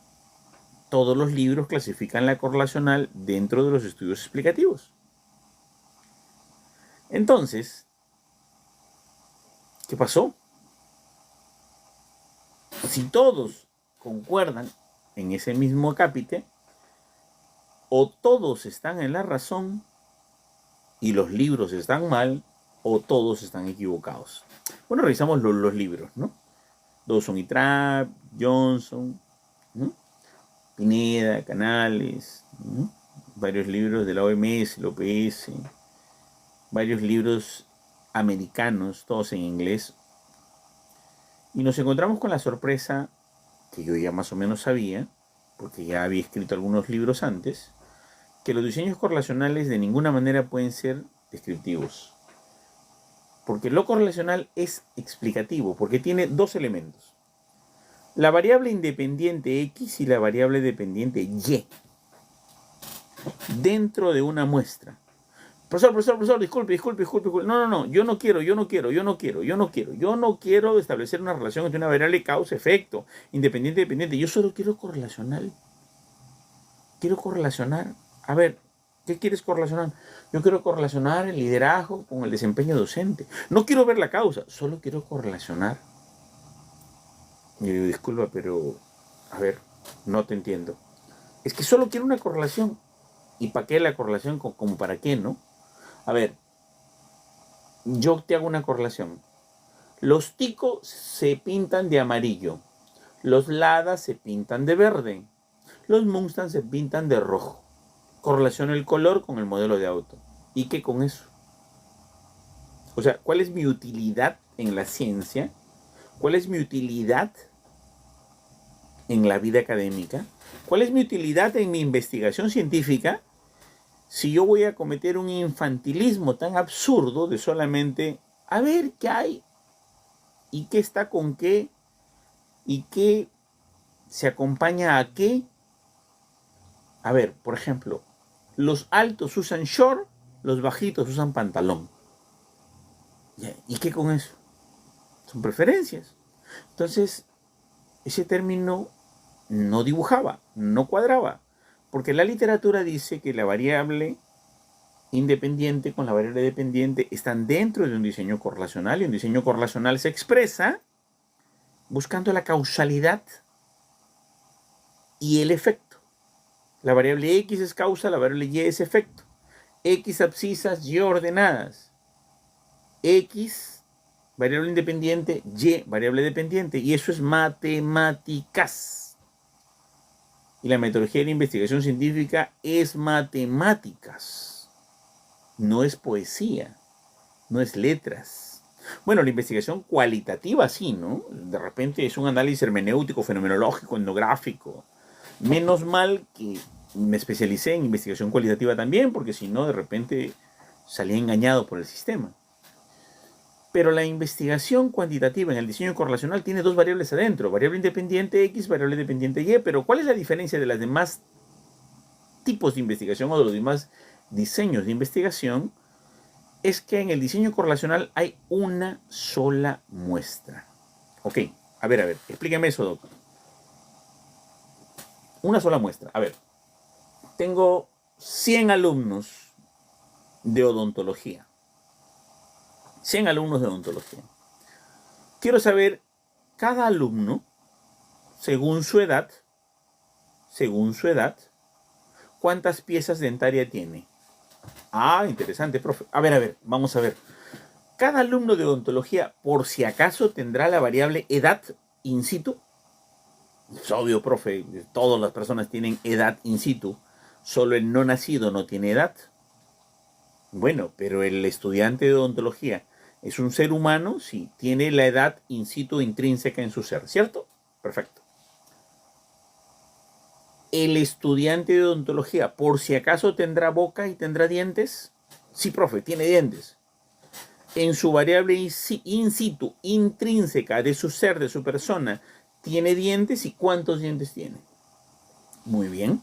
¿todos los libros clasifican la correlacional dentro de los estudios explicativos? Entonces, ¿qué pasó? Si todos concuerdan en ese mismo acápite, o todos están en la razón y los libros están mal, o todos están equivocados. Bueno, revisamos los libros, ¿no? Dawson y Trapp, Johnson, ¿no? Pineda, Canales, ¿no? Varios libros de la OMS, el OPS, varios libros americanos, todos en inglés. Y nos encontramos con la sorpresa, que yo ya más o menos sabía, porque ya había escrito algunos libros antes, que los diseños correlacionales de ninguna manera pueden ser descriptivos. Porque lo correlacional es explicativo, porque tiene dos elementos. La variable independiente X y la variable dependiente Y. Dentro de una muestra. Profesor, disculpe. No, yo no quiero establecer una relación entre una variable causa-efecto, independiente, dependiente. Yo solo quiero correlacional. Quiero correlacionar. A ver, ¿qué quieres correlacionar? Yo quiero correlacionar el liderazgo con el desempeño docente. No quiero ver la causa, solo quiero correlacionar. Y yo digo, disculpa, pero, a ver, no te entiendo. Es que solo quiero una correlación. ¿Y para qué la correlación? Como para qué, ¿no? A ver, yo te hago una correlación. Los ticos se pintan de amarillo. Los Lada se pintan de verde. Los Mustang se pintan de rojo. Correlaciono el color con el modelo de auto. ¿Y qué con eso? O sea, ¿cuál es mi utilidad en la ciencia? ¿Cuál es mi utilidad en la vida académica? ¿Cuál es mi utilidad en mi investigación científica si yo voy a cometer un infantilismo tan absurdo de solamente a ver qué hay y qué está con qué y qué se acompaña a qué. A ver, por ejemplo, los altos usan short, los bajitos usan pantalón. ¿Y qué con eso? Son preferencias. Entonces, ese término no dibujaba, no cuadraba, porque la literatura dice que la variable independiente con la variable dependiente están dentro de un diseño correlacional, y un diseño correlacional se expresa buscando la causalidad y el efecto. La variable X es causa, la variable Y es efecto. X abscisas, Y ordenadas. X, variable independiente, Y, variable dependiente. Y eso es matemáticas. Y la metodología de la investigación científica es matemáticas. No es poesía, no es letras. Bueno, la investigación cualitativa sí, ¿no? De repente es un análisis hermenéutico, fenomenológico, etnográfico. Menos mal que me especialicé en investigación cualitativa también, porque si no, de repente salía engañado por el sistema. Pero la investigación cuantitativa en el diseño correlacional tiene dos variables adentro, variable independiente X, variable dependiente Y. Pero ¿cuál es la diferencia de los demás tipos de investigación o de los demás diseños de investigación? Es que en el diseño correlacional hay una sola muestra. Ok, a ver, explíqueme eso, doctor. Una sola muestra. A ver, tengo 100 alumnos de odontología. 100 alumnos de odontología. Quiero saber cada alumno, según su edad, cuántas piezas dentarias tiene. Ah, interesante, profe. A ver, vamos a ver. Cada alumno de odontología, por si acaso, tendrá la variable edad in situ. Es obvio, profe, todas las personas tienen edad in situ. Solo el no nacido no tiene edad. Bueno, pero el estudiante de odontología es un ser humano, sí, tiene la edad in situ intrínseca en su ser, ¿cierto? Perfecto. ¿El estudiante de odontología, por si acaso, tendrá boca y tendrá dientes? Sí, profe, tiene dientes. En su variable in situ, intrínseca de su ser, de su persona, ¿tiene dientes y cuántos dientes tiene? Muy bien.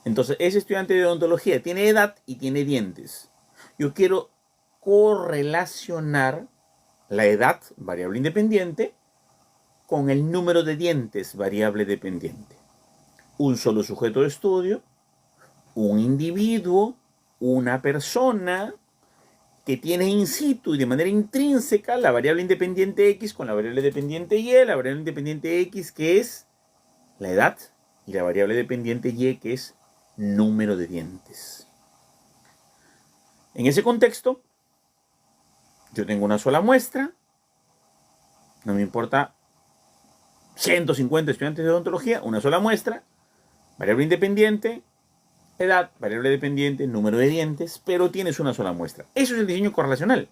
Entonces, ese estudiante de odontología tiene edad y tiene dientes. Yo quiero correlacionar la edad, variable independiente, con el número de dientes, variable dependiente. Un solo sujeto de estudio, un individuo, una persona que tiene in situ y de manera intrínseca la variable independiente X con la variable dependiente Y, la variable independiente X que es la edad y la variable dependiente Y que es número de dientes. En ese contexto, yo tengo una sola muestra, no me importa 150 estudiantes de odontología, una sola muestra, variable independiente, edad, variable dependiente, número de dientes, pero tienes una sola muestra. Eso es el diseño correlacional.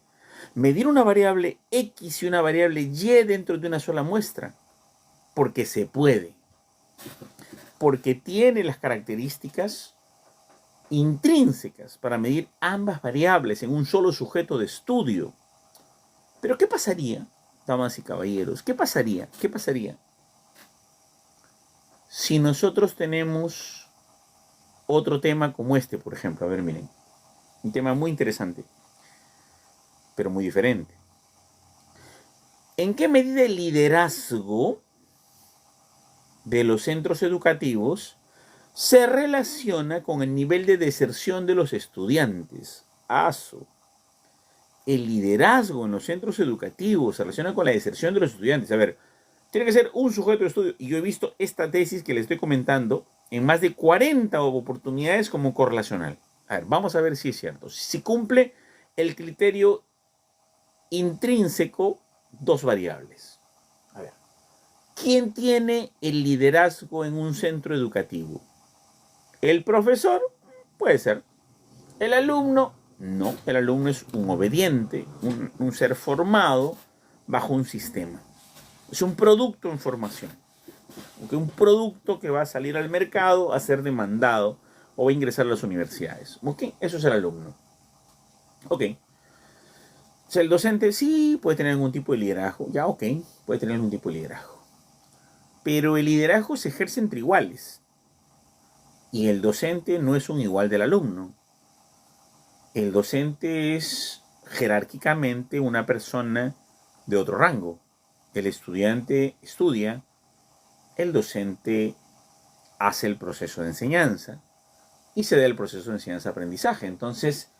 Medir una variable X y una variable Y dentro de una sola muestra, porque se puede, porque tiene las características intrínsecas para medir ambas variables en un solo sujeto de estudio. Pero ¿qué pasaría, damas y caballeros? ¿Qué pasaría si nosotros tenemos otro tema como este, por ejemplo? A ver, miren, un tema muy interesante, pero muy diferente. ¿En qué medida el liderazgo de los centros educativos se relaciona con el nivel de deserción de los estudiantes? El liderazgo en los centros educativos se relaciona con la deserción de los estudiantes. A ver, tiene que ser un sujeto de estudio. Y yo he visto esta tesis que les estoy comentando en más de 40 oportunidades como correlacional. A ver, vamos a ver si es cierto. Si cumple el criterio intrínseco, dos variables. A ver, ¿quién tiene el liderazgo en un centro educativo? ¿El profesor? Puede ser. ¿El alumno? No, el alumno es un obediente, un ser formado bajo un sistema. Es un producto en formación. Un producto que va a salir al mercado a ser demandado o va a ingresar a las universidades. ¿Ok? Eso es el alumno. Ok. O sea, el docente sí puede tener algún tipo de liderazgo. Ya, ok. Puede tener algún tipo de liderazgo. Pero el liderazgo se ejerce entre iguales. Y el docente no es un igual del alumno. El docente es jerárquicamente una persona de otro rango. El estudiante estudia, el docente hace el proceso de enseñanza y se da el proceso de enseñanza-aprendizaje. Entonces,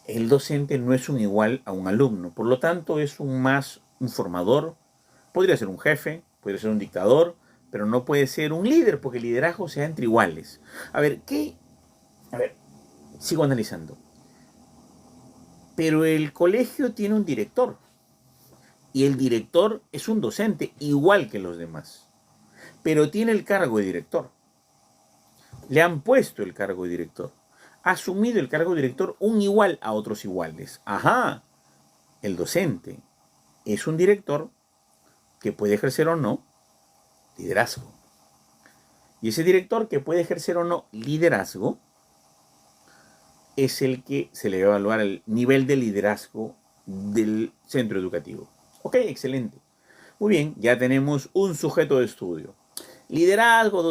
el docente no es un igual a un alumno, por lo tanto es un formador, podría ser un jefe, podría ser un dictador, pero no puede ser un líder, porque el liderazgo se da entre iguales. A ver, sigo analizando. Pero el colegio tiene un director, y el director es un docente igual que los demás, pero tiene el cargo de director. Le han puesto el cargo de director. Ha asumido el cargo de director un igual a otros iguales. Ajá, el docente es un director que puede ejercer o no liderazgo. Y ese director que puede ejercer o no liderazgo es el que se le va a evaluar el nivel de liderazgo del centro educativo. Ok, excelente. Muy bien, ya tenemos un sujeto de estudio. Liderazgo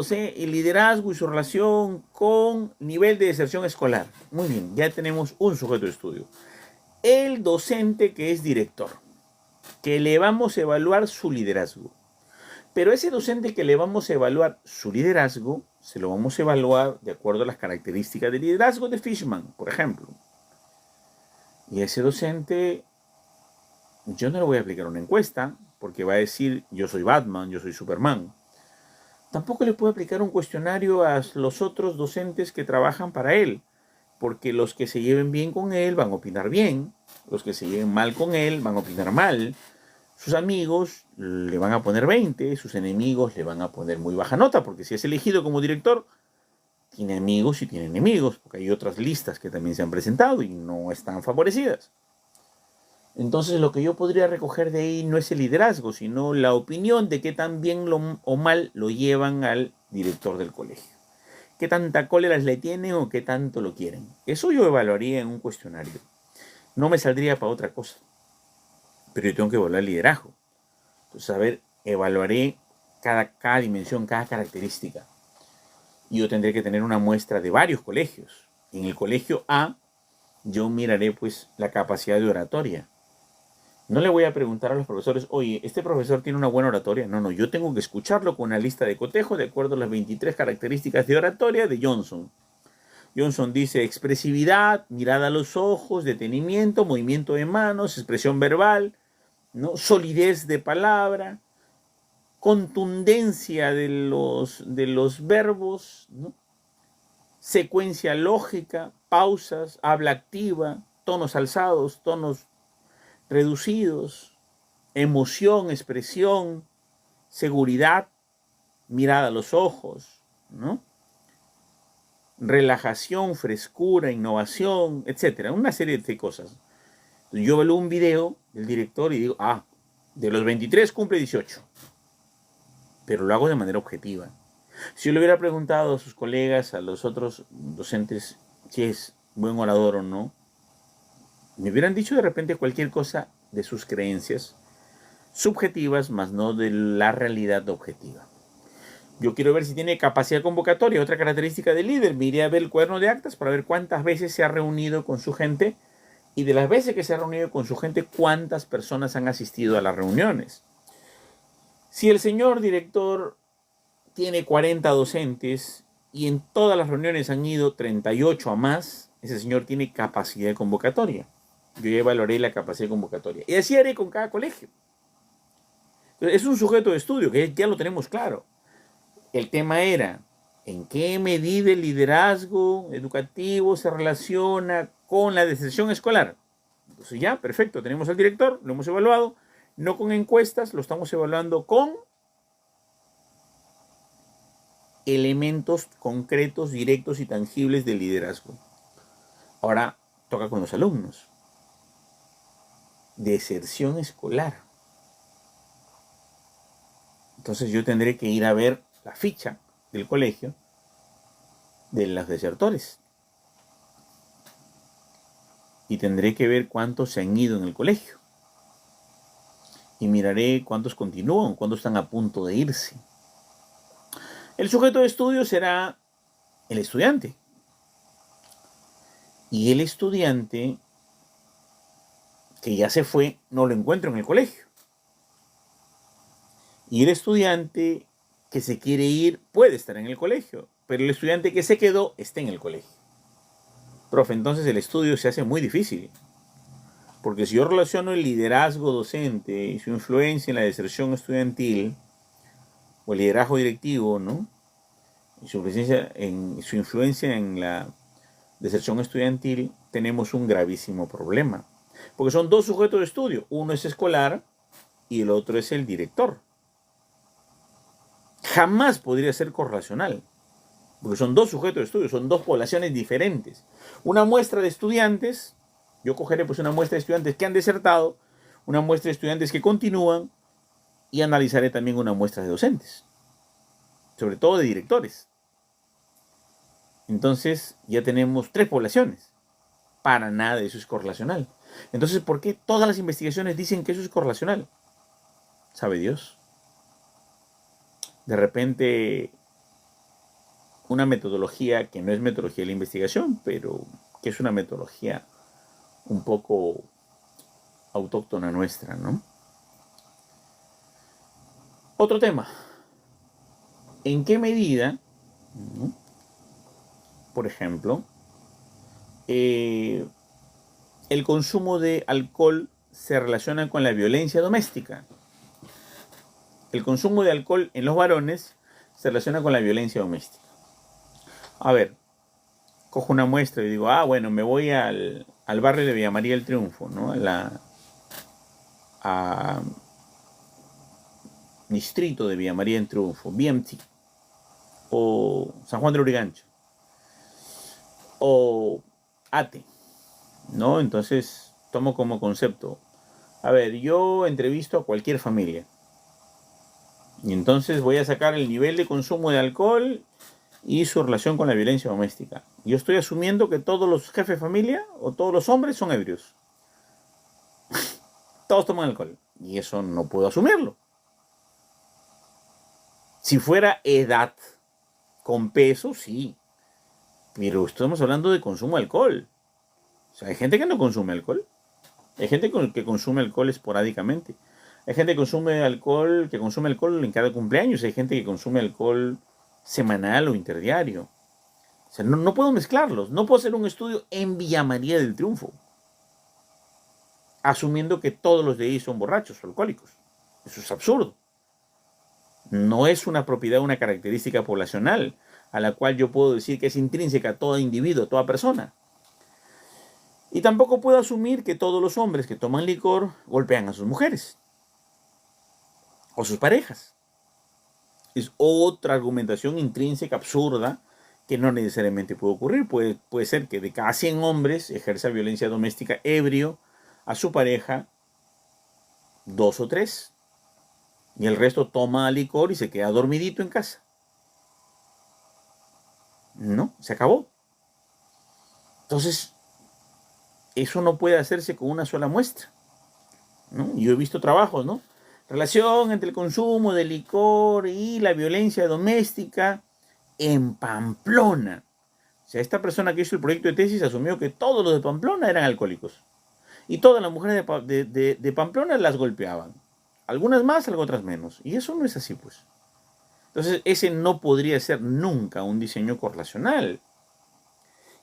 y su relación con nivel de deserción escolar. Muy bien, ya tenemos un sujeto de estudio. El docente que es director, que le vamos a evaluar su liderazgo. Pero ese docente que le vamos a evaluar su liderazgo, se lo vamos a evaluar de acuerdo a las características de liderazgo de Fishman, por ejemplo. Y ese docente, yo no le voy a aplicar una encuesta, porque va a decir, yo soy Batman, yo soy Superman. Tampoco le puedo aplicar un cuestionario a los otros docentes que trabajan para él, porque los que se lleven bien con él van a opinar bien, los que se lleven mal con él van a opinar mal. Sus amigos le van a poner 20, sus enemigos le van a poner muy baja nota, porque si es elegido como director, tiene amigos y tiene enemigos, porque hay otras listas que también se han presentado y no están favorecidas. Entonces lo que yo podría recoger de ahí no es el liderazgo, sino la opinión de qué tan bien o mal lo llevan al director del colegio. Qué tanta cólera le tienen o qué tanto lo quieren. Eso yo evaluaría en un cuestionario. No me saldría para otra cosa. Pero yo tengo que evaluar el liderazgo. Entonces, a ver, evaluaré cada dimensión, cada característica. Y yo tendré que tener una muestra de varios colegios. En el colegio A, yo miraré pues la capacidad de oratoria. No le voy a preguntar a los profesores, oye, ¿este profesor tiene una buena oratoria? No, yo tengo que escucharlo con una lista de cotejo de acuerdo a las 23 características de oratoria de Johnson. Johnson dice expresividad, mirada a los ojos, detenimiento, movimiento de manos, expresión verbal, ¿no? Solidez de palabra, contundencia de los verbos, ¿no? Secuencia lógica, pausas, habla activa, tonos alzados, tonos reducidos, emoción, expresión, seguridad, mirada a los ojos, ¿no? Relajación, frescura, innovación, etcétera, una serie de cosas. Yo evalúo un video del director y digo, de los 23 cumple 18, pero lo hago de manera objetiva. Si yo le hubiera preguntado a sus colegas, a los otros docentes, si es buen orador o no, me hubieran dicho de repente cualquier cosa de sus creencias subjetivas, más no de la realidad objetiva. Yo quiero ver si tiene capacidad convocatoria, otra característica del líder. Me iré a ver el cuaderno de actas para ver cuántas veces se ha reunido con su gente y de las veces que se ha reunido con su gente, cuántas personas han asistido a las reuniones. Si el señor director tiene 40 docentes y en todas las reuniones han ido 38 a más, ese señor tiene capacidad convocatoria. Yo ya evaluaré la capacidad convocatoria. Y así haré con cada colegio. Entonces, es un sujeto de estudio que ya lo tenemos claro. El tema era, ¿en qué medida el liderazgo educativo se relaciona con la deserción escolar? Entonces ya, perfecto, tenemos al director, lo hemos evaluado, no con encuestas, lo estamos evaluando con elementos concretos, directos y tangibles del liderazgo. Ahora toca con los alumnos. Deserción escolar. Entonces yo tendré que ir a ver la ficha del colegio de los desertores. Y tendré que ver cuántos se han ido en el colegio. Y miraré cuántos continúan, cuántos están a punto de irse. El sujeto de estudio será el estudiante. Y el estudiante que ya se fue, no lo encuentro en el colegio. Y el estudiante que se quiere ir puede estar en el colegio, pero el estudiante que se quedó está en el colegio. Profe, entonces el estudio se hace muy difícil, porque si yo relaciono el liderazgo docente y su influencia en la deserción estudiantil, o el liderazgo directivo, ¿no? Y su influencia en la deserción estudiantil, tenemos un gravísimo problema. Porque son dos sujetos de estudio. Uno es escolar y el otro es el director. Jamás podría ser correlacional. Porque son dos sujetos de estudio, son dos poblaciones diferentes. Una muestra de estudiantes, yo cogeré pues una muestra de estudiantes que han desertado, una muestra de estudiantes que continúan y analizaré también una muestra de docentes. Sobre todo de directores. Entonces ya tenemos tres poblaciones. Para nada eso es correlacional. Entonces, ¿por qué todas las investigaciones dicen que eso es correlacional? ¿Sabe Dios? De repente, una metodología que no es metodología de la investigación, pero que es una metodología un poco autóctona nuestra, ¿no? Otro tema. ¿En qué medida, ¿no? Por ejemplo, el consumo de alcohol se relaciona con la violencia doméstica? El consumo de alcohol en los varones se relaciona con la violencia doméstica. A ver, cojo una muestra y digo, bueno, me voy al barrio de Villa María del Triunfo, ¿no? A distrito de Villa María del Triunfo, BMT, o San Juan de Lurigancho, o ATE, ¿no? Entonces, tomo como concepto, a ver, yo entrevisto a cualquier familia, y entonces voy a sacar el nivel de consumo de alcohol y su relación con la violencia doméstica. Yo estoy asumiendo que todos los jefes de familia o todos los hombres son ebrios. Todos toman alcohol. Y eso no puedo asumirlo. Si fuera edad con peso, sí. Pero estamos hablando de consumo de alcohol. O sea, hay gente que no consume alcohol. Hay gente que consume alcohol esporádicamente. Hay gente que consume alcohol en cada cumpleaños. Hay gente que consume alcohol semanal o interdiario. O sea, no puedo mezclarlos. No puedo hacer un estudio en Villa María del Triunfo asumiendo que todos los de ahí son borrachos o alcohólicos. Eso es absurdo. No es una propiedad, una característica poblacional a la cual yo puedo decir que es intrínseca a todo individuo, a toda persona. Y tampoco puedo asumir que todos los hombres que toman licor golpean a sus mujeres o sus parejas. Es otra argumentación intrínseca absurda que no necesariamente puede ocurrir. Puede ser que de cada 100 hombres ejerza violencia doméstica ebrio a su pareja 2 o 3. Y el resto toma licor y se queda dormidito en casa. No, se acabó. Entonces, eso no puede hacerse con una sola muestra, ¿no? Yo he visto trabajos, ¿no? Relación entre el consumo de licor y la violencia doméstica en Pamplona. O sea, esta persona que hizo el proyecto de tesis asumió que todos los de Pamplona eran alcohólicos. Y todas las mujeres de Pamplona las golpeaban. Algunas más, otras menos. Y eso no es así, pues. Entonces, ese no podría ser nunca un diseño correlacional.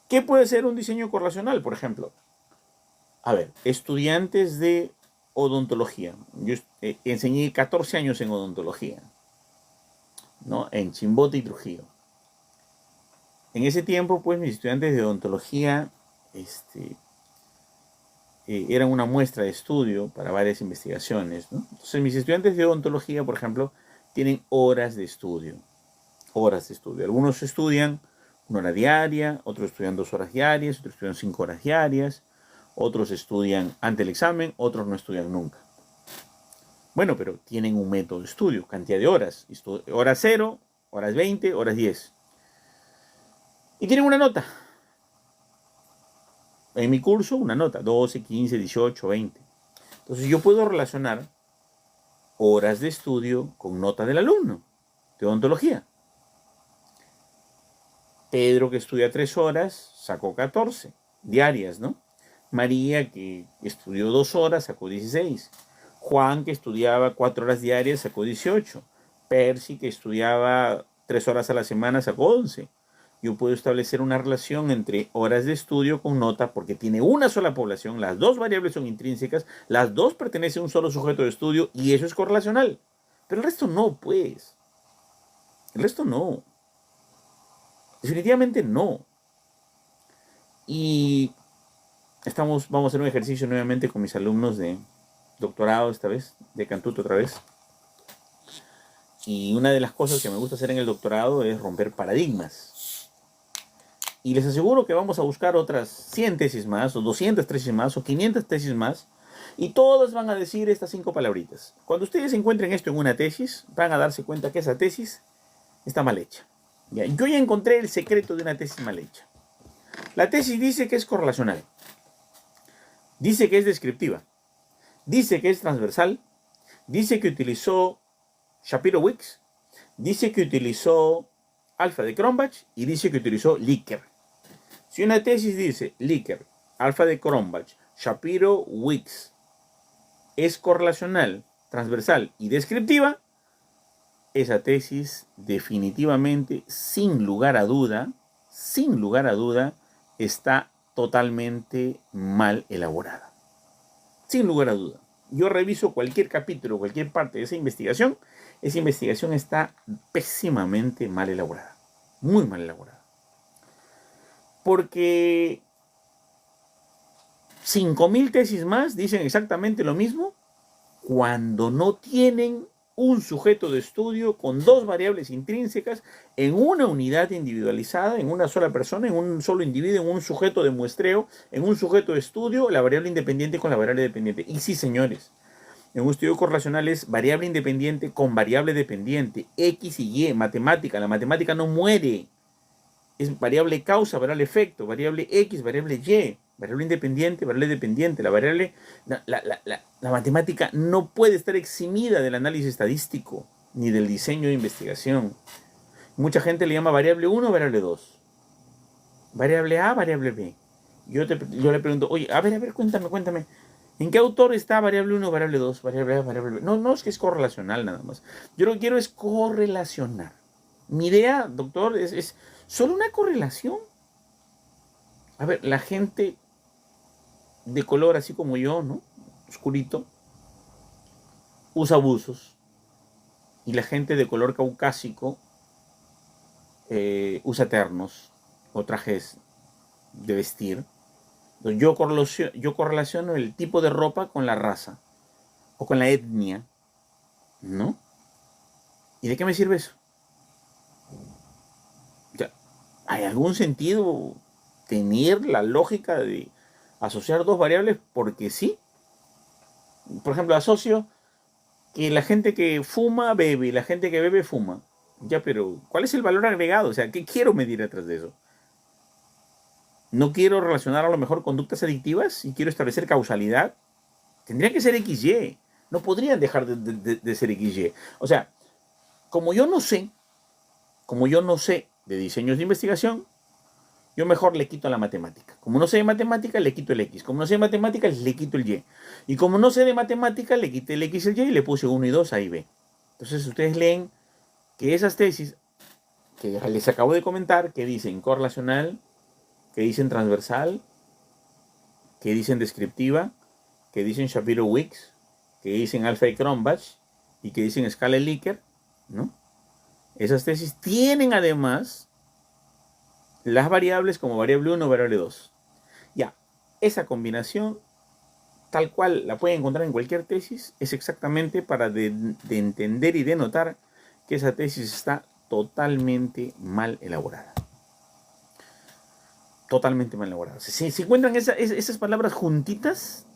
¿Qué puede ser un diseño correlacional? Por ejemplo, a ver, estudiantes de odontología. Yo enseñé 14 años en odontología, ¿no? En Chimbote y Trujillo. En ese tiempo, pues, mis estudiantes de odontología eran una muestra de estudio para varias investigaciones, ¿no? Entonces, mis estudiantes de odontología, por ejemplo, tienen horas de estudio. Horas de estudio. Algunos estudian 1 hora diaria, otros estudian 2 horas diarias, otros estudian 5 horas diarias, otros estudian ante el examen, otros no estudian nunca. Bueno, pero tienen un método de estudio, cantidad de horas. Horas 0, horas 20, horas 10. Y tienen una nota. En mi curso, una nota, 12, 15, 18, 20. Entonces yo puedo relacionar horas de estudio con nota del alumno de odontología. Pedro, que estudia 3 horas, sacó 14 diarias, ¿no? María, que estudió 2 horas, sacó 16. Juan, que estudiaba 4 horas diarias, sacó 18. Percy, que estudiaba 3 horas a la semana, sacó 11. Yo puedo establecer una relación entre horas de estudio con nota porque tiene una sola población, las dos variables son intrínsecas, las dos pertenecen a un solo sujeto de estudio y eso es correlacional. Pero el resto no, pues. El resto no. Definitivamente no. Y vamos a hacer un ejercicio nuevamente con mis alumnos de doctorado esta vez, de Cantuto otra vez. Y una de las cosas que me gusta hacer en el doctorado es romper paradigmas. Y les aseguro que vamos a buscar otras 100 tesis más, o 200 tesis más, o 500 tesis más, y todas van a decir estas 5 palabritas. Cuando ustedes encuentren esto en una tesis, van a darse cuenta que esa tesis está mal hecha. ¿Ya? Yo ya encontré el secreto de una tesis mal hecha. La tesis dice que es correlacional, dice que es descriptiva, dice que es transversal, dice que utilizó Shapiro-Wilks, dice que utilizó alfa de Cronbach y dice que utilizó Likert. Si una tesis dice Likert, alfa de Cronbach, Shapiro-Wilks es correlacional, transversal y descriptiva, esa tesis definitivamente, sin lugar a duda, está totalmente mal elaborada. Sin lugar a duda. Yo reviso cualquier capítulo, cualquier parte de esa investigación está pésimamente mal elaborada. Muy mal elaborada. Porque 5.000 tesis más dicen exactamente lo mismo cuando no tienen un sujeto de estudio con 2 variables intrínsecas en una unidad individualizada, en una sola persona, en un solo individuo, en un sujeto de muestreo, en un sujeto de estudio, la variable independiente con la variable dependiente. Y sí, señores, en un estudio correlacional es variable independiente con variable dependiente, X y Y, matemática. La matemática no muere. Es variable causa, variable efecto, variable X, variable Y, variable independiente, variable dependiente. La matemática no puede estar eximida del análisis estadístico ni del diseño de investigación. Mucha gente le llama variable 1, variable 2. Variable A, variable B. Yo le pregunto, oye, a ver, cuéntame. ¿En qué autor está variable 1, variable 2, variable A, variable B? No, es que es correlacional nada más. Yo lo que quiero es correlacionar. Mi idea, doctor, es solo una correlación. A ver, la gente de color así como yo, ¿no? Oscurito, usa buzos. Y la gente de color caucásico usa ternos o trajes de vestir. Yo correlaciono el tipo de ropa con la raza o con la etnia, ¿no? ¿Y de qué me sirve eso? O sea, ¿hay algún sentido tener la lógica de asociar 2 variables porque sí? Por ejemplo, asocio que la gente que fuma bebe y la gente que bebe fuma. Ya, pero ¿cuál es el valor agregado? O sea, ¿qué quiero medir detrás de eso? ¿No quiero relacionar a lo mejor conductas adictivas y quiero establecer causalidad? Tendría que ser XY. No podrían dejar de ser XY. O sea, como yo no sé de diseños de investigación, yo mejor le quito la matemática. Como no sé de matemática, le quito el X. Como no sé de matemática, le quito el Y. Y como no sé de matemática, le quité el X y el Y y le puse 1 y 2 a y B. Entonces ustedes leen que esas tesis que les acabo de comentar, que dicen correlacional, que dicen transversal, que dicen descriptiva, que dicen Shapiro-Wilks, que dicen alfa y Cronbach y que dicen escala Likert, ¿no? Esas tesis tienen además las variables como variable 1 o variable 2. Ya, esa combinación, tal cual la pueden encontrar en cualquier tesis, es exactamente para de entender y denotar que esa tesis está totalmente mal elaborada. Totalmente mal elaborada. Si encuentran esas palabras juntitas,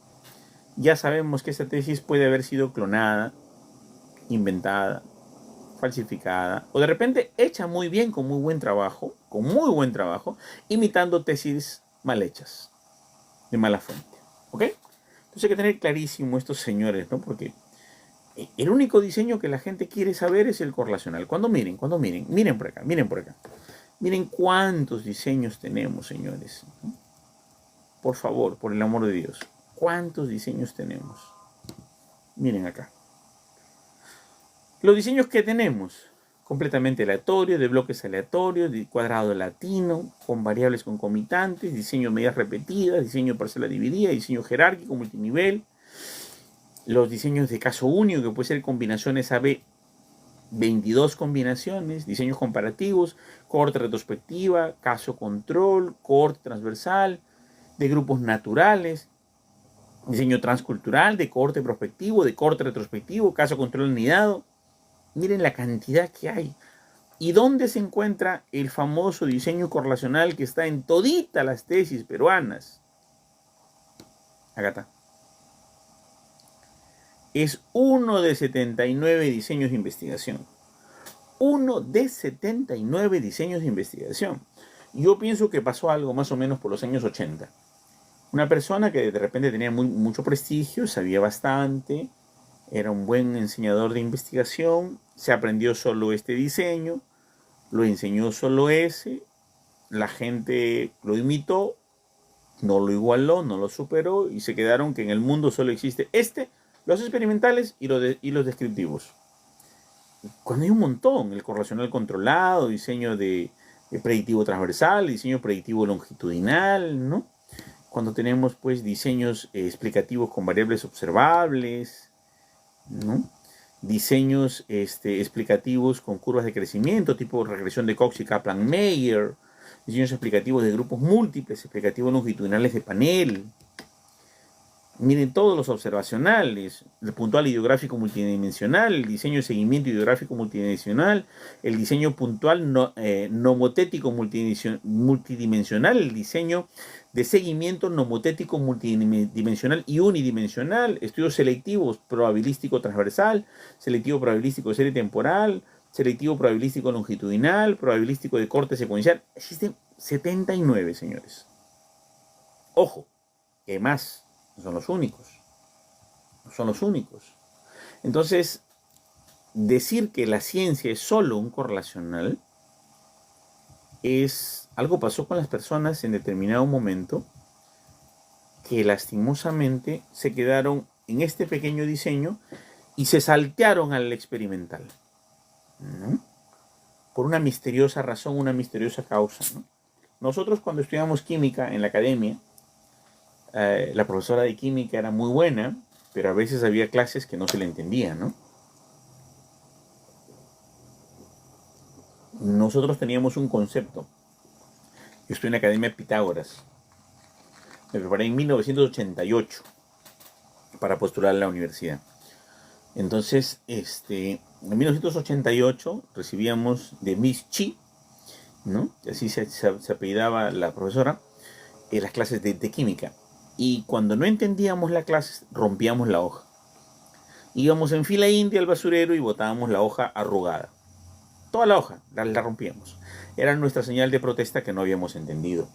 ya sabemos que esa tesis puede haber sido clonada, inventada, falsificada, o de repente hecha muy bien, con muy buen trabajo, con muy buen trabajo, imitando tesis mal hechas, de mala fuente. ¿Ok? Entonces hay que tener clarísimo estos señores, ¿no? Porque el único diseño que la gente quiere saber es el correlacional. Miren por acá, miren por acá. Miren cuántos diseños tenemos, señores, ¿no? Por favor, por el amor de Dios, ¿cuántos diseños tenemos? Miren acá. Los diseños que tenemos, completamente aleatorio, de bloques aleatorios, de cuadrado latino, con variables concomitantes, diseño de medidas repetidas, diseño de parcela dividida, diseño jerárquico, multinivel, los diseños de caso único, que puede ser combinaciones AB, 22 combinaciones, diseños comparativos, cohorte retrospectiva, caso control, cohorte transversal, de grupos naturales, diseño transcultural, de cohorte prospectivo, de cohorte retrospectivo, caso control anidado. Miren la cantidad que hay. ¿Y dónde se encuentra el famoso diseño correlacional que está en toditas las tesis peruanas? Acá está. Es uno de 79 diseños de investigación. Uno de 79 diseños de investigación. Yo pienso que pasó algo más o menos por los años 80. Una persona que de repente tenía mucho prestigio, sabía bastante, era un buen enseñador de investigación, se aprendió solo este diseño, lo enseñó solo ese, la gente lo imitó, no lo igualó, no lo superó y se quedaron que en el mundo solo existe los experimentales y los descriptivos. Cuando hay un montón, el correlacional controlado, diseño de predictivo transversal, diseño predictivo longitudinal, ¿no? Cuando tenemos pues diseños explicativos con variables observables, ¿no? Diseños explicativos con curvas de crecimiento, tipo regresión de Cox y Kaplan-Meier, diseños explicativos de grupos múltiples, explicativos longitudinales de panel. Miren todos los observacionales, el puntual ideográfico multidimensional, el diseño de seguimiento ideográfico multidimensional, el diseño puntual nomotético multidimensional, el diseño de seguimiento nomotético multidimensional y unidimensional, estudios selectivos probabilístico transversal, selectivo probabilístico de serie temporal, selectivo probabilístico longitudinal, probabilístico de corte secuencial. Existen 79, señores. Ojo, que hay más. No son los únicos. No son los únicos. Entonces, decir que la ciencia es solo un correlacional es algo pasó con las personas en determinado momento que lastimosamente se quedaron en este pequeño diseño y se saltearon al experimental, ¿no? Por una misteriosa razón, una misteriosa causa, ¿no? Nosotros cuando estudiamos química en la academia, la profesora de química era muy buena, pero a veces había clases que no se le entendían, ¿no? Nosotros teníamos un concepto. Yo estudié en la Academia Pitágoras. Me preparé en 1988 para postular a la universidad. Entonces, en 1988 recibíamos de Miss Chi, ¿no? Así se apellidaba la profesora, las clases de química. Y cuando no entendíamos la clase, rompíamos la hoja. Íbamos en fila india al basurero y botábamos la hoja arrugada. Toda la hoja, la rompíamos. Era nuestra señal de protesta que no habíamos entendido.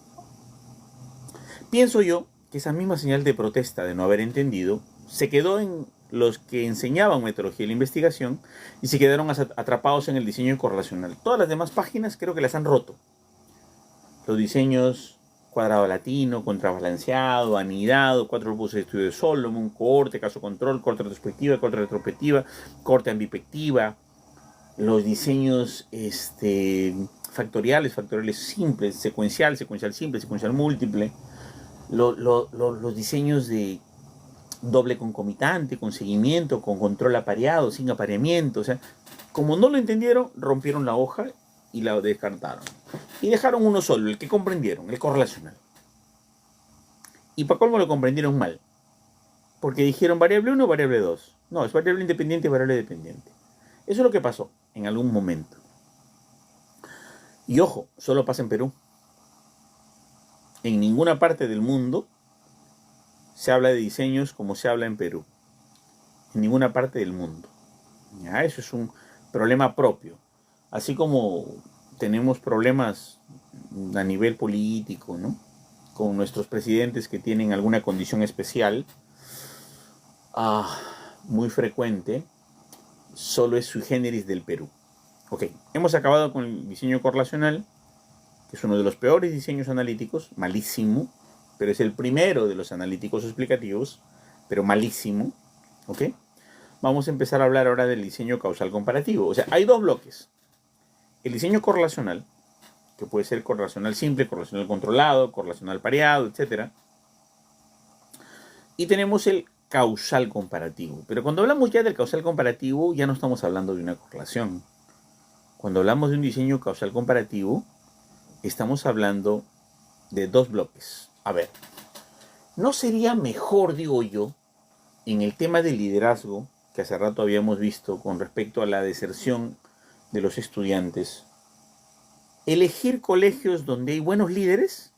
Pienso yo que esa misma señal de protesta de no haber entendido se quedó en los que enseñaban metodología de la investigación y se quedaron atrapados en el diseño correlacional. Todas las demás páginas creo que las han roto. Los diseños cuadrado latino, contrabalanceado, anidado, 4 grupos de estudio de Solomon, cohorte, caso control, cohorte retrospectiva, cohorte ambipectiva, los diseños factoriales simples, secuencial simple, secuencial múltiple, los diseños de doble concomitante, con seguimiento, con control apareado, sin apareamiento. O sea, como no lo entendieron, rompieron la hoja y la descartaron. Y dejaron uno solo, el que comprendieron, el correlacional. Y para colmo lo comprendieron mal. Porque dijeron variable 1, variable 2. No, es variable independiente y variable dependiente. Eso es lo que pasó en algún momento. Y ojo, solo pasa en Perú. En ninguna parte del mundo se habla de diseños como se habla en Perú. En ninguna parte del mundo. ¿Ya? Eso es un problema propio. Así como tenemos problemas a nivel político, ¿no? Con nuestros presidentes que tienen alguna condición especial, muy frecuente, solo es sui generis del Perú. Ok, hemos acabado con el diseño correlacional, que es uno de los peores diseños analíticos, malísimo, pero es el primero de los analíticos explicativos, pero malísimo. Ok, vamos a empezar a hablar ahora del diseño causal comparativo. O sea, hay dos bloques. El diseño correlacional, que puede ser correlacional simple, correlacional controlado, correlacional pareado, etc. Y tenemos el causal comparativo. Pero cuando hablamos ya del causal comparativo, ya no estamos hablando de una correlación. Cuando hablamos de un diseño causal comparativo, estamos hablando de dos bloques. A ver, ¿no sería mejor, digo yo, en el tema del liderazgo, que hace rato habíamos visto con respecto a la deserción de los estudiantes, elegir colegios donde hay buenos líderes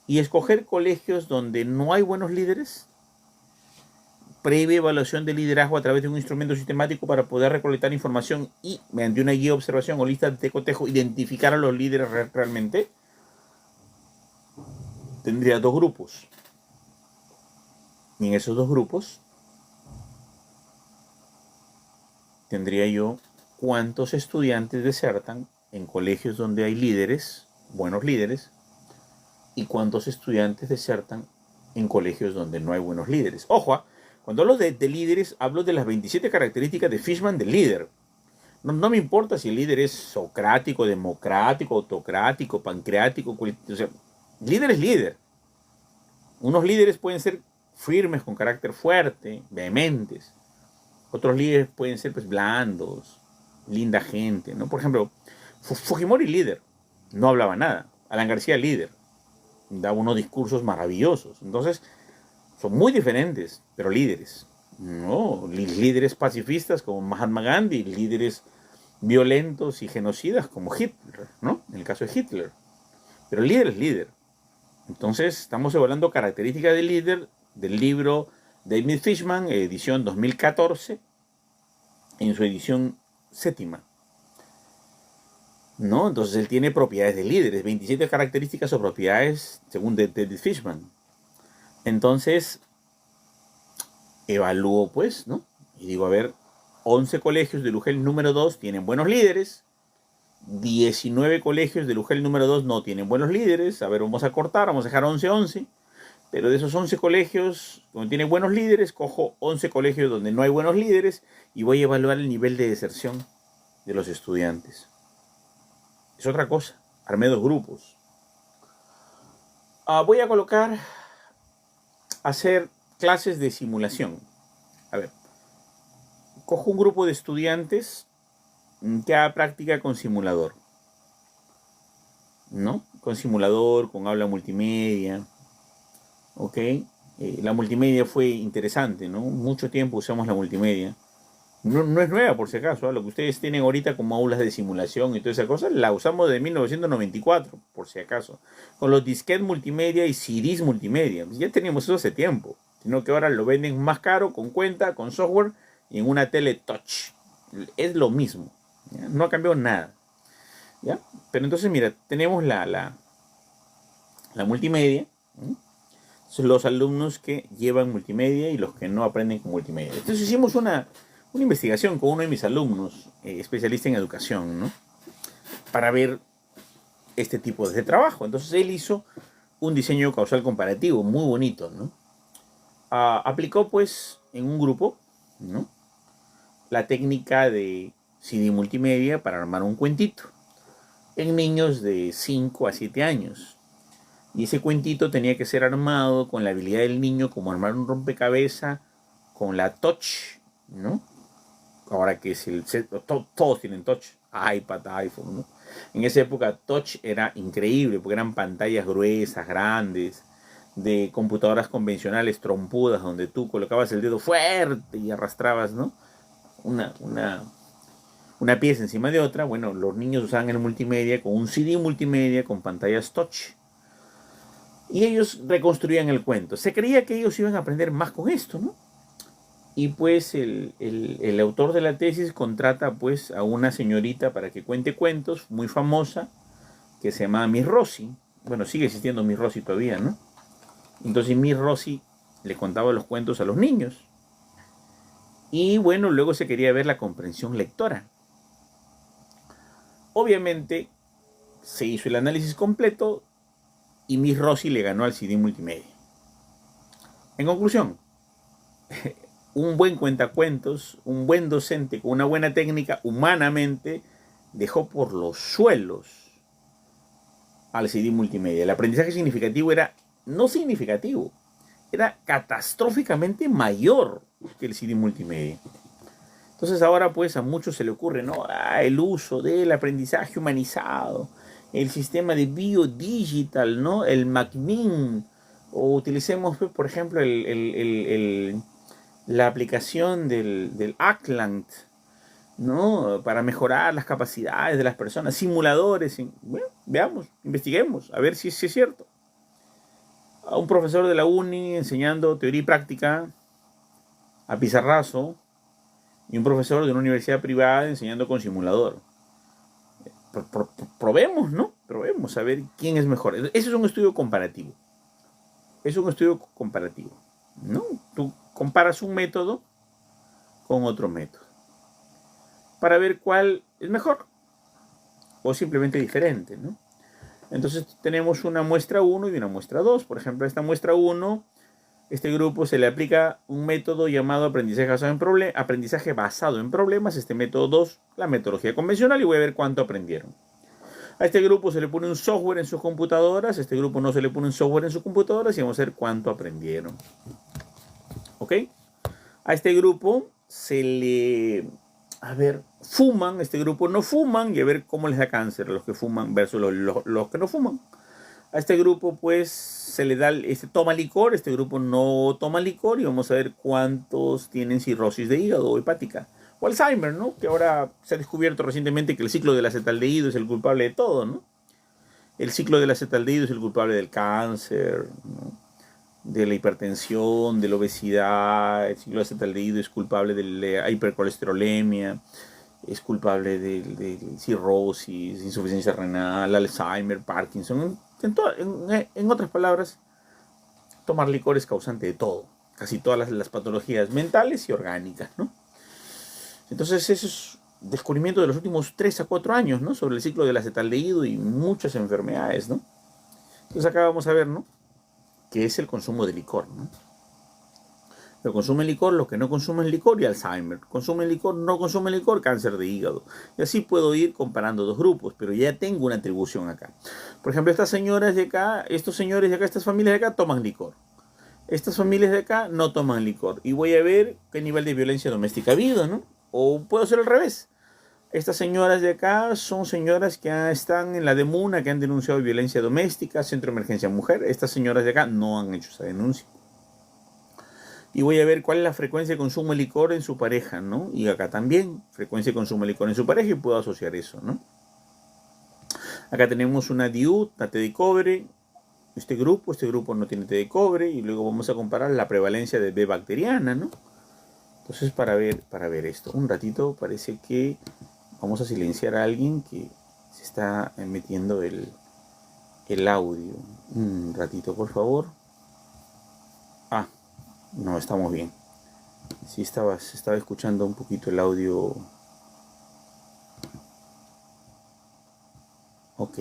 y escoger colegios donde no hay buenos líderes? Previa evaluación de liderazgo a través de un instrumento sistemático para poder recolectar información y, mediante una guía de observación o lista de cotejo, identificar a los líderes realmente. Tendría dos grupos. Y en esos dos grupos tendría yo cuántos estudiantes desertan en colegios donde hay líderes, buenos líderes, y cuántos estudiantes desertan en colegios donde no hay buenos líderes. Ojo, cuando hablo de líderes, hablo de las 27 características de Fishman del líder. No me importa si el líder es socrático, democrático, autocrático, pancreático. O sea, líder es líder. Unos líderes pueden ser firmes, con carácter fuerte, vehementes. Otros líderes pueden ser pues blandos, linda gente, ¿no? Por ejemplo, Fujimori líder, no hablaba nada. Alan García líder, daba unos discursos maravillosos. Entonces, son muy diferentes, pero líderes. No, líderes pacifistas como Mahatma Gandhi, líderes violentos y genocidas como Hitler, ¿no? En el caso de Hitler. Pero el líder es líder. Entonces, estamos evaluando características del líder del libro David Fishman, edición 2014, en su edición séptima. ¿No? Entonces, él tiene propiedades de líderes, 27 características o propiedades según David Fishman. Entonces, evalúo, pues, ¿no? Y digo, a ver, 11 colegios de UGEL número 2 tienen buenos líderes, 19 colegios de UGEL número 2 no tienen buenos líderes. A ver, vamos a cortar, vamos a dejar 11, pero de esos 11 colegios donde tienen buenos líderes, cojo 11 colegios donde no hay buenos líderes y voy a evaluar el nivel de deserción de los estudiantes. Es otra cosa, armé dos grupos. Voy a colocar, hacer clases de simulación. A ver, cojo un grupo de estudiantes que haga práctica con simulador, ¿no? Con simulador, con aula multimedia, ¿ok? La multimedia fue interesante, ¿no? Mucho tiempo usamos la multimedia. No es nueva, por si acaso, ¿eh? Lo que ustedes tienen ahorita como aulas de simulación y toda esa cosa, la usamos de 1994, por si acaso. Con los disquetes multimedia y CDs multimedia. Ya teníamos eso hace tiempo. Sino que ahora lo venden más caro, con cuenta, con software y en una tele touch. Es lo mismo. ¿Ya? No ha cambiado nada. ¿Ya? Pero entonces, mira, tenemos la multimedia. Son los alumnos que llevan multimedia y los que no aprenden con multimedia. Entonces hicimos una investigación con uno de mis alumnos, especialista en educación, ¿no? Para ver este tipo de trabajo. Entonces él hizo un diseño causal comparativo muy bonito, ¿no? Aplicó pues en un grupo, ¿no?, la técnica de CD multimedia para armar un cuentito en niños de 5 a 7 años. Y ese cuentito tenía que ser armado con la habilidad del niño, como armar un rompecabezas con la touch, ¿no? Ahora que es todos tienen touch, iPad, iPhone, ¿no? En esa época touch era increíble porque eran pantallas gruesas, grandes, de computadoras convencionales trompudas, donde tú colocabas el dedo fuerte y arrastrabas, ¿no?, una pieza encima de otra. Bueno, los niños usaban el multimedia con un CD multimedia con pantallas touch. Y ellos reconstruían el cuento. Se creía que ellos iban a aprender más con esto, ¿no? Y pues el autor de la tesis contrata pues a una señorita para que cuente cuentos, muy famosa, que se llama Miss Rossi. Bueno, sigue existiendo Miss Rossi todavía, ¿no? Entonces Miss Rossi le contaba los cuentos a los niños. Y bueno, luego se quería ver la comprensión lectora. Obviamente se hizo el análisis completo y Miss Rossi le ganó al CD multimedia. En conclusión, un buen cuentacuentos, un buen docente con una buena técnica, humanamente dejó por los suelos al CD multimedia. El aprendizaje significativo era no significativo, era catastróficamente mayor que el CD multimedia. Entonces ahora pues a muchos se le ocurre, ¿no? El uso del aprendizaje humanizado, el sistema de biodigital, ¿no? El Macmin, o utilicemos, por ejemplo, la aplicación del Ackland, ¿no? Para mejorar las capacidades de las personas, simuladores. Bueno, veamos, investiguemos, a ver si es cierto. A un profesor de la uni enseñando teoría y práctica a pizarrazo y un profesor de una universidad privada enseñando con simulador. Probemos, ¿no? Probemos a ver quién es mejor. Ese es un estudio comparativo. Es un estudio comparativo, ¿no? Tú comparas un método con otro método para ver cuál es mejor o simplemente diferente, ¿no? Entonces tenemos una muestra 1 y una muestra 2. Por ejemplo, a esta muestra 1, este grupo se le aplica un método llamado aprendizaje basado en problemas. Este método 2, la metodología convencional, y voy a ver cuánto aprendieron. A este grupo se le pone un software en sus computadoras, a este grupo no se le pone un software en sus computadoras y vamos a ver cuánto aprendieron. ¿Ok? A este grupo se le... fuman, este grupo no fuman y a ver cómo les da cáncer a los que fuman versus los que no fuman. A este grupo pues se le da, toma licor, este grupo no toma licor y vamos a ver cuántos tienen cirrosis de hígado o hepática. O Alzheimer, ¿no? Que ahora se ha descubierto recientemente que el ciclo del acetaldehído es el culpable de todo, ¿no? El ciclo del acetaldehído es el culpable del cáncer, ¿no? De la hipertensión, de la obesidad. El ciclo del acetaldehído es culpable de la hipercolesterolemia, es culpable de cirrosis, insuficiencia renal, Alzheimer, Parkinson. En otras palabras, tomar licor es causante de todo, casi todas las patologías mentales y orgánicas, ¿no? Entonces, eso es descubrimiento de los últimos 3 a 4 años, ¿no? Sobre el ciclo del acetaldehído y muchas enfermedades, ¿no? Entonces, acá vamos a ver, ¿no? ¿Qué es el consumo de licor, ¿no? Lo consumen licor, los que no consumen licor y Alzheimer. Consumen licor, no consumen licor, cáncer de hígado. Y así puedo ir comparando dos grupos, pero ya tengo una atribución acá. Por ejemplo, estas señoras de acá, estos señores de acá, estas familias de acá toman licor. Estas familias de acá no toman licor. Y voy a ver qué nivel de violencia doméstica ha habido, ¿no? O puedo hacer al revés. Estas señoras de acá son señoras que están en la DEMUNA, que han denunciado violencia doméstica, Centro de Emergencia Mujer. Estas señoras de acá no han hecho esa denuncia. Y voy a ver cuál es la frecuencia de consumo de licor en su pareja, ¿no? Y acá también, frecuencia de consumo de licor en su pareja, y puedo asociar eso, ¿no? Acá tenemos una DIU, la té de cobre. Este grupo no tiene té de cobre. Y luego vamos a comparar la prevalencia de B bacteriana, ¿no? Entonces, para ver esto, un ratito, parece que vamos a silenciar a alguien que se está metiendo el audio. Un ratito, por favor. No, estamos bien. Sí, se estaba escuchando un poquito el audio. Ok.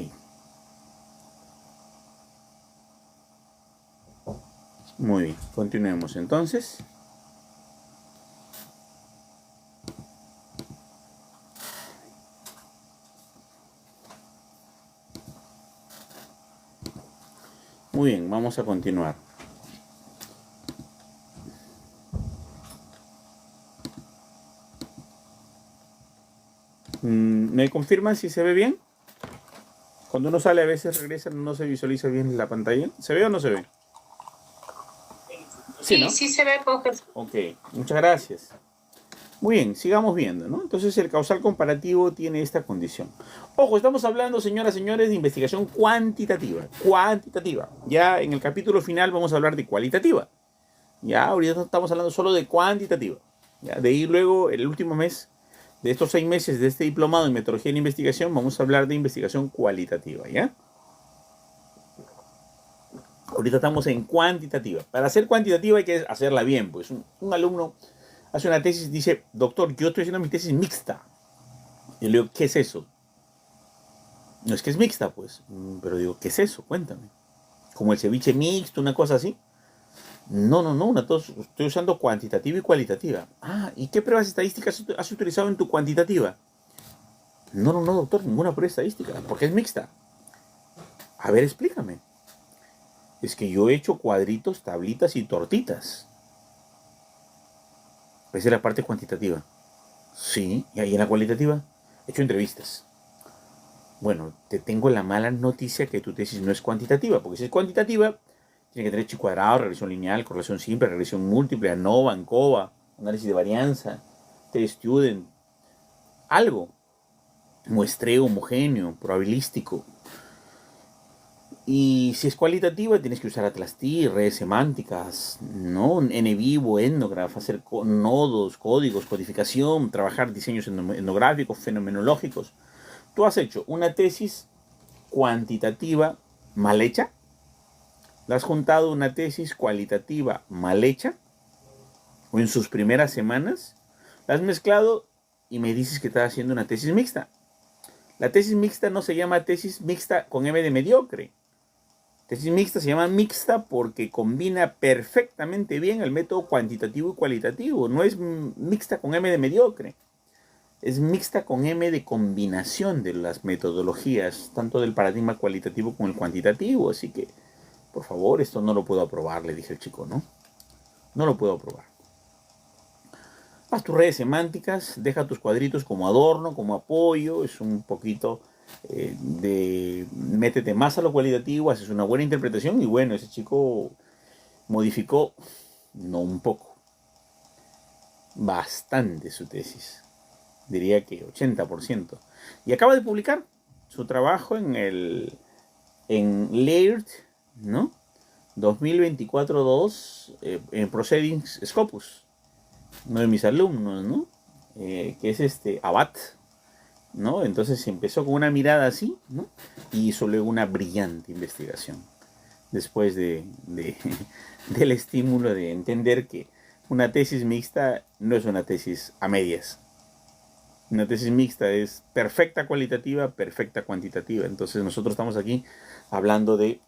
Muy bien, continuemos entonces. Muy bien, vamos a continuar. ¿Me confirman si se ve bien? Cuando uno sale a veces regresa, no se visualiza bien la pantalla. ¿Se ve o no se ve? Sí, ¿no? Sí se ve, profesor. Ok, muchas gracias. Muy bien, sigamos viendo, ¿no? Entonces el causal comparativo tiene esta condición. Ojo, estamos hablando, señoras y señores, de investigación cuantitativa. Cuantitativa. Ya en el capítulo final vamos a hablar de cualitativa. Ya ahorita estamos hablando solo de cuantitativa. ¿Ya? De ahí luego, el último mes, de estos 6 meses de este diplomado en metodología de investigación, vamos a hablar de investigación cualitativa, ¿ya? Ahorita estamos en cuantitativa. Para hacer cuantitativa hay que hacerla bien, pues un alumno hace una tesis y dice, doctor, yo estoy haciendo mi tesis mixta. Y le digo, ¿qué es eso? No es que es mixta, pues. Pero digo, ¿qué es eso? Cuéntame. Como el ceviche mixto, una cosa así. No, estoy usando cuantitativa y cualitativa. Ah, ¿y qué pruebas estadísticas has utilizado en tu cuantitativa? No, doctor, ninguna prueba estadística, porque es mixta. A ver, explícame. Es que yo he hecho cuadritos, tablitas y tortitas. Esa es la parte cuantitativa. Sí, y ahí en la cualitativa he hecho entrevistas. Bueno, te tengo la mala noticia que tu tesis no es cuantitativa, porque si es cuantitativa, tiene que tener chi cuadrado, regresión lineal, correlación simple, regresión múltiple, ANOVA, ANCOVA, análisis de varianza, test student, algo, muestreo homogéneo, probabilístico. Y si es cualitativa, tienes que usar Atlas T, redes semánticas, ¿no? NVivo, Ethnograph, hacer nodos, códigos, codificación, trabajar diseños etnográficos, fenomenológicos. Tú has hecho una tesis cuantitativa mal hecha, le has juntado una tesis cualitativa mal hecha, o en sus primeras semanas, la has mezclado y me dices que estás haciendo una tesis mixta. La tesis mixta no se llama tesis mixta con M de mediocre. Tesis mixta se llama mixta porque combina perfectamente bien el método cuantitativo y cualitativo. No es mixta con M de mediocre. Es mixta con M de combinación de las metodologías, tanto del paradigma cualitativo como el cuantitativo. Así que, por favor, esto no lo puedo aprobar, le dije al chico, ¿no? No lo puedo aprobar. Haz tus redes semánticas, deja tus cuadritos como adorno, como apoyo, es un poquito métete más a lo cualitativo, haces una buena interpretación y bueno, ese chico modificó, no un poco, bastante su tesis, diría que 80%. Y acaba de publicar su trabajo en Laird, ¿no? 2024-2 en Proceedings Scopus, uno de mis alumnos, ¿no? Que es Abad, ¿no? Entonces empezó con una mirada así, ¿no? Y hizo luego una brillante investigación. Después del estímulo de entender que una tesis mixta no es una tesis a medias. Una tesis mixta es perfecta cualitativa, perfecta cuantitativa. Entonces nosotros estamos aquí hablando de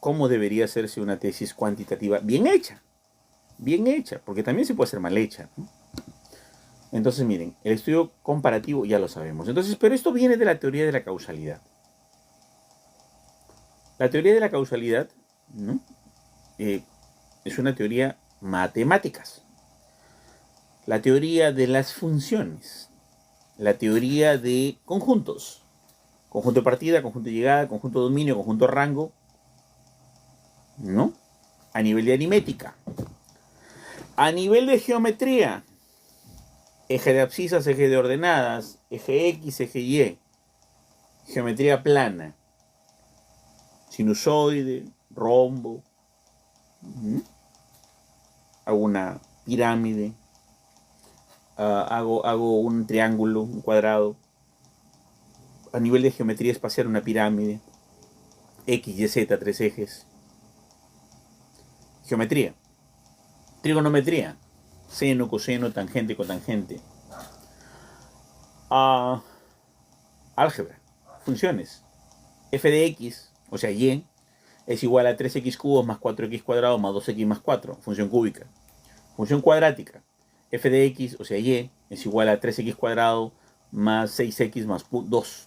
cómo debería hacerse una tesis cuantitativa bien hecha, porque también se puede hacer mal hecha, ¿no? Entonces, miren, el estudio comparativo ya lo sabemos. Entonces, pero esto viene de la teoría de la causalidad. La teoría de la causalidad, ¿no? Es una teoría matemáticas. La teoría de las funciones. La teoría de conjuntos. Conjunto de partida, conjunto de llegada, conjunto de dominio, conjunto de rango, ¿no? A nivel de aritmética. A nivel de geometría. Eje de abscisas, eje de ordenadas, eje X, eje Y, geometría plana, sinusoide, rombo, hago una pirámide, hago un triángulo, un cuadrado, a nivel de geometría espacial una pirámide, X, Y, Z, 3 ejes, geometría, trigonometría, seno, coseno, tangente, cotangente. Álgebra, funciones. F de X, o sea, Y, es igual a 3x cubos más 4x cuadrado más 2x más 4, función cúbica. Función cuadrática, F de X, o sea, Y, es igual a 3x cuadrado más 6x más 2.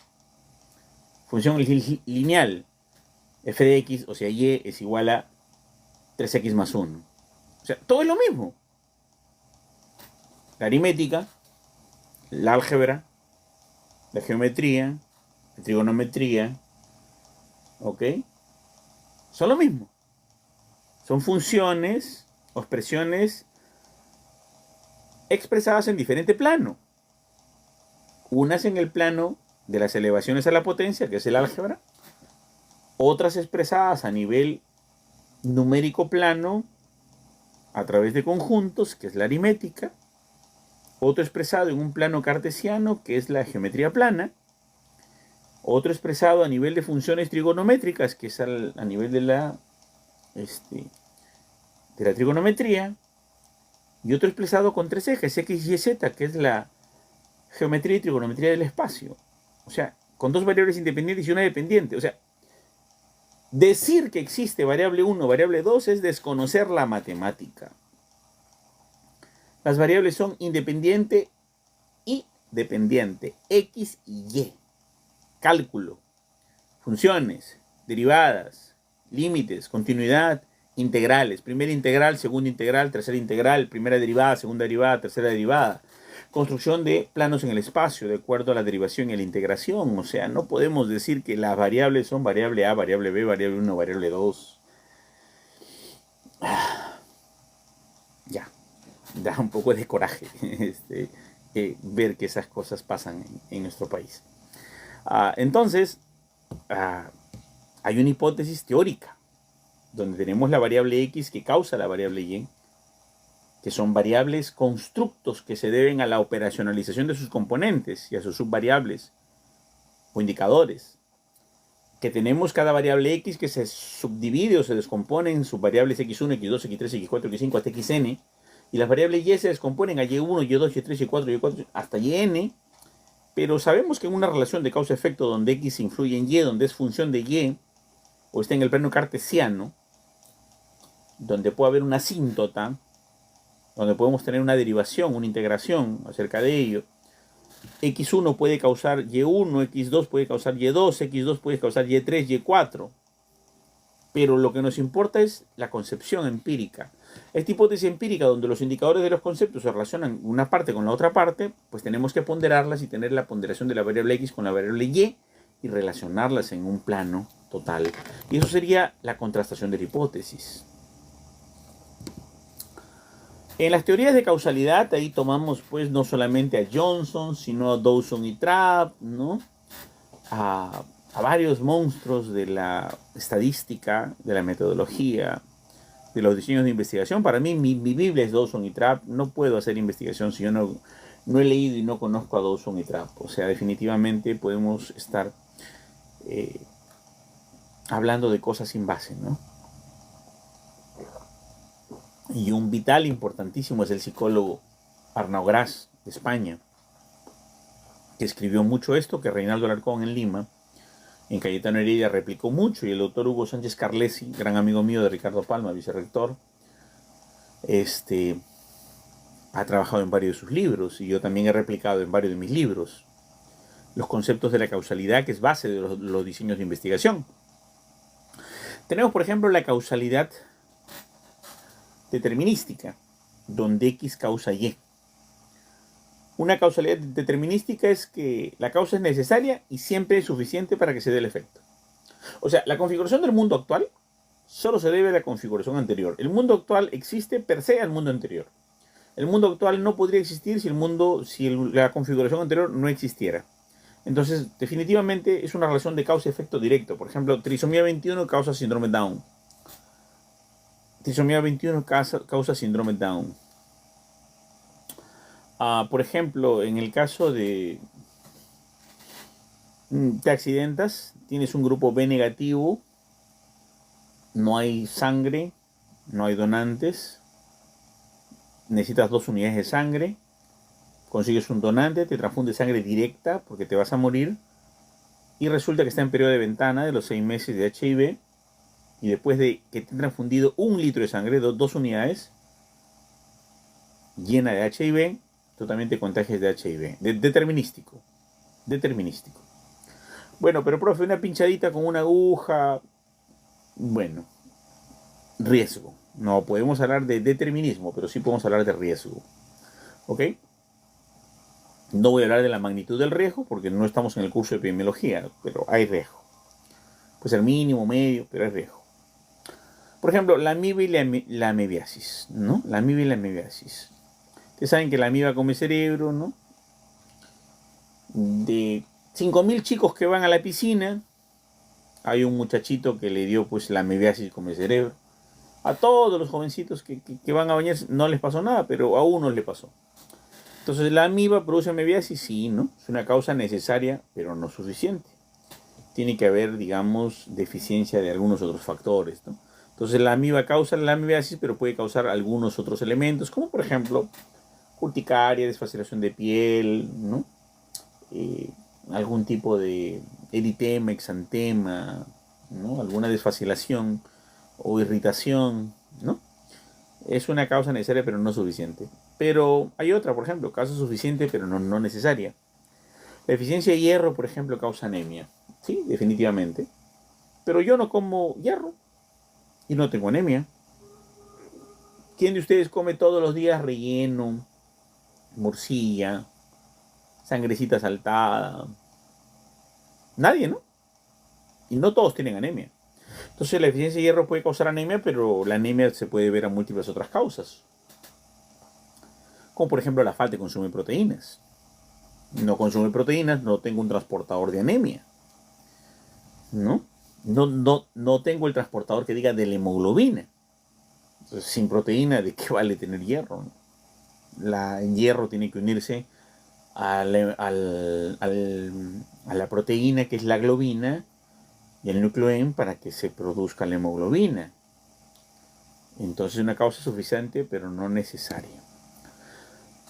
Función lineal, F de X, o sea, Y, es igual a 3x más 1. O sea, todo es lo mismo. La aritmética, la álgebra, la geometría, la trigonometría, ¿ok? Son lo mismo. Son funciones o expresiones expresadas en diferente plano. Unas en el plano de las elevaciones a la potencia, que es el álgebra. Otras expresadas a nivel numérico plano, a través de conjuntos, que es la aritmética. otro expresado en un plano cartesiano, que es la geometría plana, otro expresado a nivel de funciones trigonométricas, que es a nivel de la trigonometría, y otro expresado con tres ejes, X, Y, Z, que es la geometría y trigonometría del espacio. O sea, con dos variables independientes y una dependiente. O sea, decir que existe variable 1, variable 2 es desconocer la matemática. Las variables son independiente y dependiente, X y Y. Cálculo, funciones, derivadas, límites, continuidad, integrales. Primera integral, segunda integral, tercera integral, primera derivada, segunda derivada, tercera derivada. Construcción de planos en el espacio de acuerdo a la derivación y la integración. O sea, no podemos decir que las variables son variable A, variable B, variable 1, variable 2. Ya, da un poco de coraje ver que esas cosas pasan en nuestro país. Entonces, hay una hipótesis teórica donde tenemos la variable X que causa la variable Y, que son variables constructos que se deben a la operacionalización de sus componentes y a sus subvariables o indicadores, que tenemos cada variable X que se subdivide o se descompone en subvariables X1, X2, X3, X4, X5 hasta Xn, y las variables Y se descomponen a Y1, Y2, Y3, Y4, Y4 hasta Yn, pero sabemos que en una relación de causa-efecto donde X influye en Y, donde es función de Y, o está en el plano cartesiano, donde puede haber una asíntota, donde podemos tener una derivación, una integración acerca de ello, X1 puede causar Y1, X2 puede causar Y2, X2 puede causar Y3, Y4. Pero lo que nos importa es la concepción empírica. Esta hipótesis empírica, donde los indicadores de los conceptos se relacionan una parte con la otra parte, pues tenemos que ponderarlas y tener la ponderación de la variable X con la variable Y relacionarlas en un plano total. Y eso sería la contrastación de la hipótesis. En las teorías de causalidad, ahí tomamos pues no solamente a Johnson, sino a Dawson y Trapp, ¿no? A varios monstruos de la estadística, de la metodología, de los diseños de investigación. Para mí, mi Biblia es Dawson y Trapp. No puedo hacer investigación si yo no he leído y no conozco a Dawson y Trapp. O sea, definitivamente podemos estar hablando de cosas sin base, ¿no? Y un vital importantísimo es el psicólogo Arnau Gras, de España, que escribió mucho esto, que Reinaldo Alarcón en Lima, en Cayetano Heredia replicó mucho, y el doctor Hugo Sánchez Carlesi, gran amigo mío de Ricardo Palma, vicerrector, ha trabajado en varios de sus libros, y yo también he replicado en varios de mis libros los conceptos de la causalidad, que es base de los diseños de investigación. Tenemos, por ejemplo, la causalidad determinística, donde X causa Y. Una causalidad determinística es que la causa es necesaria y siempre es suficiente para que se dé el efecto. O sea, la configuración del mundo actual solo se debe a la configuración anterior. El mundo actual existe per se al mundo anterior. El mundo actual no podría existir si la configuración anterior no existiera. Entonces, definitivamente es una relación de causa-efecto directo. Por ejemplo, trisomía 21 causa síndrome Down. Trisomía 21 causa síndrome Down. Por ejemplo, en el caso de te accidentas, tienes un grupo B negativo, no hay sangre, no hay donantes, necesitas 2 unidades de sangre, consigues un donante, te transfunde sangre directa porque te vas a morir, y resulta que está en periodo de ventana de los 6 meses de HIV, y después de que te han transfundido 1 litro de sangre, 2 unidades, llena de HIV, tú también te contagias de HIV. Determinístico. Bueno, pero profe, una pinchadita con una aguja, bueno, riesgo. No podemos hablar de determinismo, pero sí podemos hablar de riesgo. ¿Ok? No voy a hablar de la magnitud del riesgo porque no estamos en el curso de epidemiología, pero hay riesgo. Puede ser mínimo, medio, pero hay riesgo. Por ejemplo, la amiba y la amebiasis, ¿no? La amiba y la amebiasis. Ustedes saben que la amiba come cerebro, ¿no? De 5.000 chicos que van a la piscina, hay un muchachito que le dio pues la amebiasis come cerebro. A todos los jovencitos que van a bañarse no les pasó nada, pero a unos le pasó. Entonces, ¿la amiba produce amibiasis? Sí, ¿no? Es una causa necesaria, pero no suficiente. Tiene que haber, digamos, deficiencia de algunos otros factores, ¿no? Entonces, la amiba causa la amibiasis, pero puede causar algunos otros elementos, como por ejemplo, urticaria, desfacelación de piel, ¿no? Algún tipo de eritema, exantema, ¿no? Alguna desfacilación o irritación, ¿no? Es una causa necesaria pero no suficiente. Pero hay otra, por ejemplo, causa suficiente pero no necesaria. La deficiencia de hierro, por ejemplo, causa anemia. Sí, definitivamente. Pero yo no como hierro y no tengo anemia. ¿Quién de ustedes come todos los días relleno, morcilla, sangrecita saltada? Nadie, ¿no? Y no todos tienen anemia. Entonces la deficiencia de hierro puede causar anemia, pero la anemia se puede ver a múltiples otras causas. Como por ejemplo la falta de consumo de proteínas. No consumo proteínas, no tengo un transportador de anemia. ¿No? No tengo el transportador que diga de la hemoglobina. Entonces, sin proteína, ¿de qué vale tener hierro? El hierro tiene que unirse a la proteína que es la globina y el nucleón para que se produzca la hemoglobina. Entonces una causa suficiente pero no necesaria.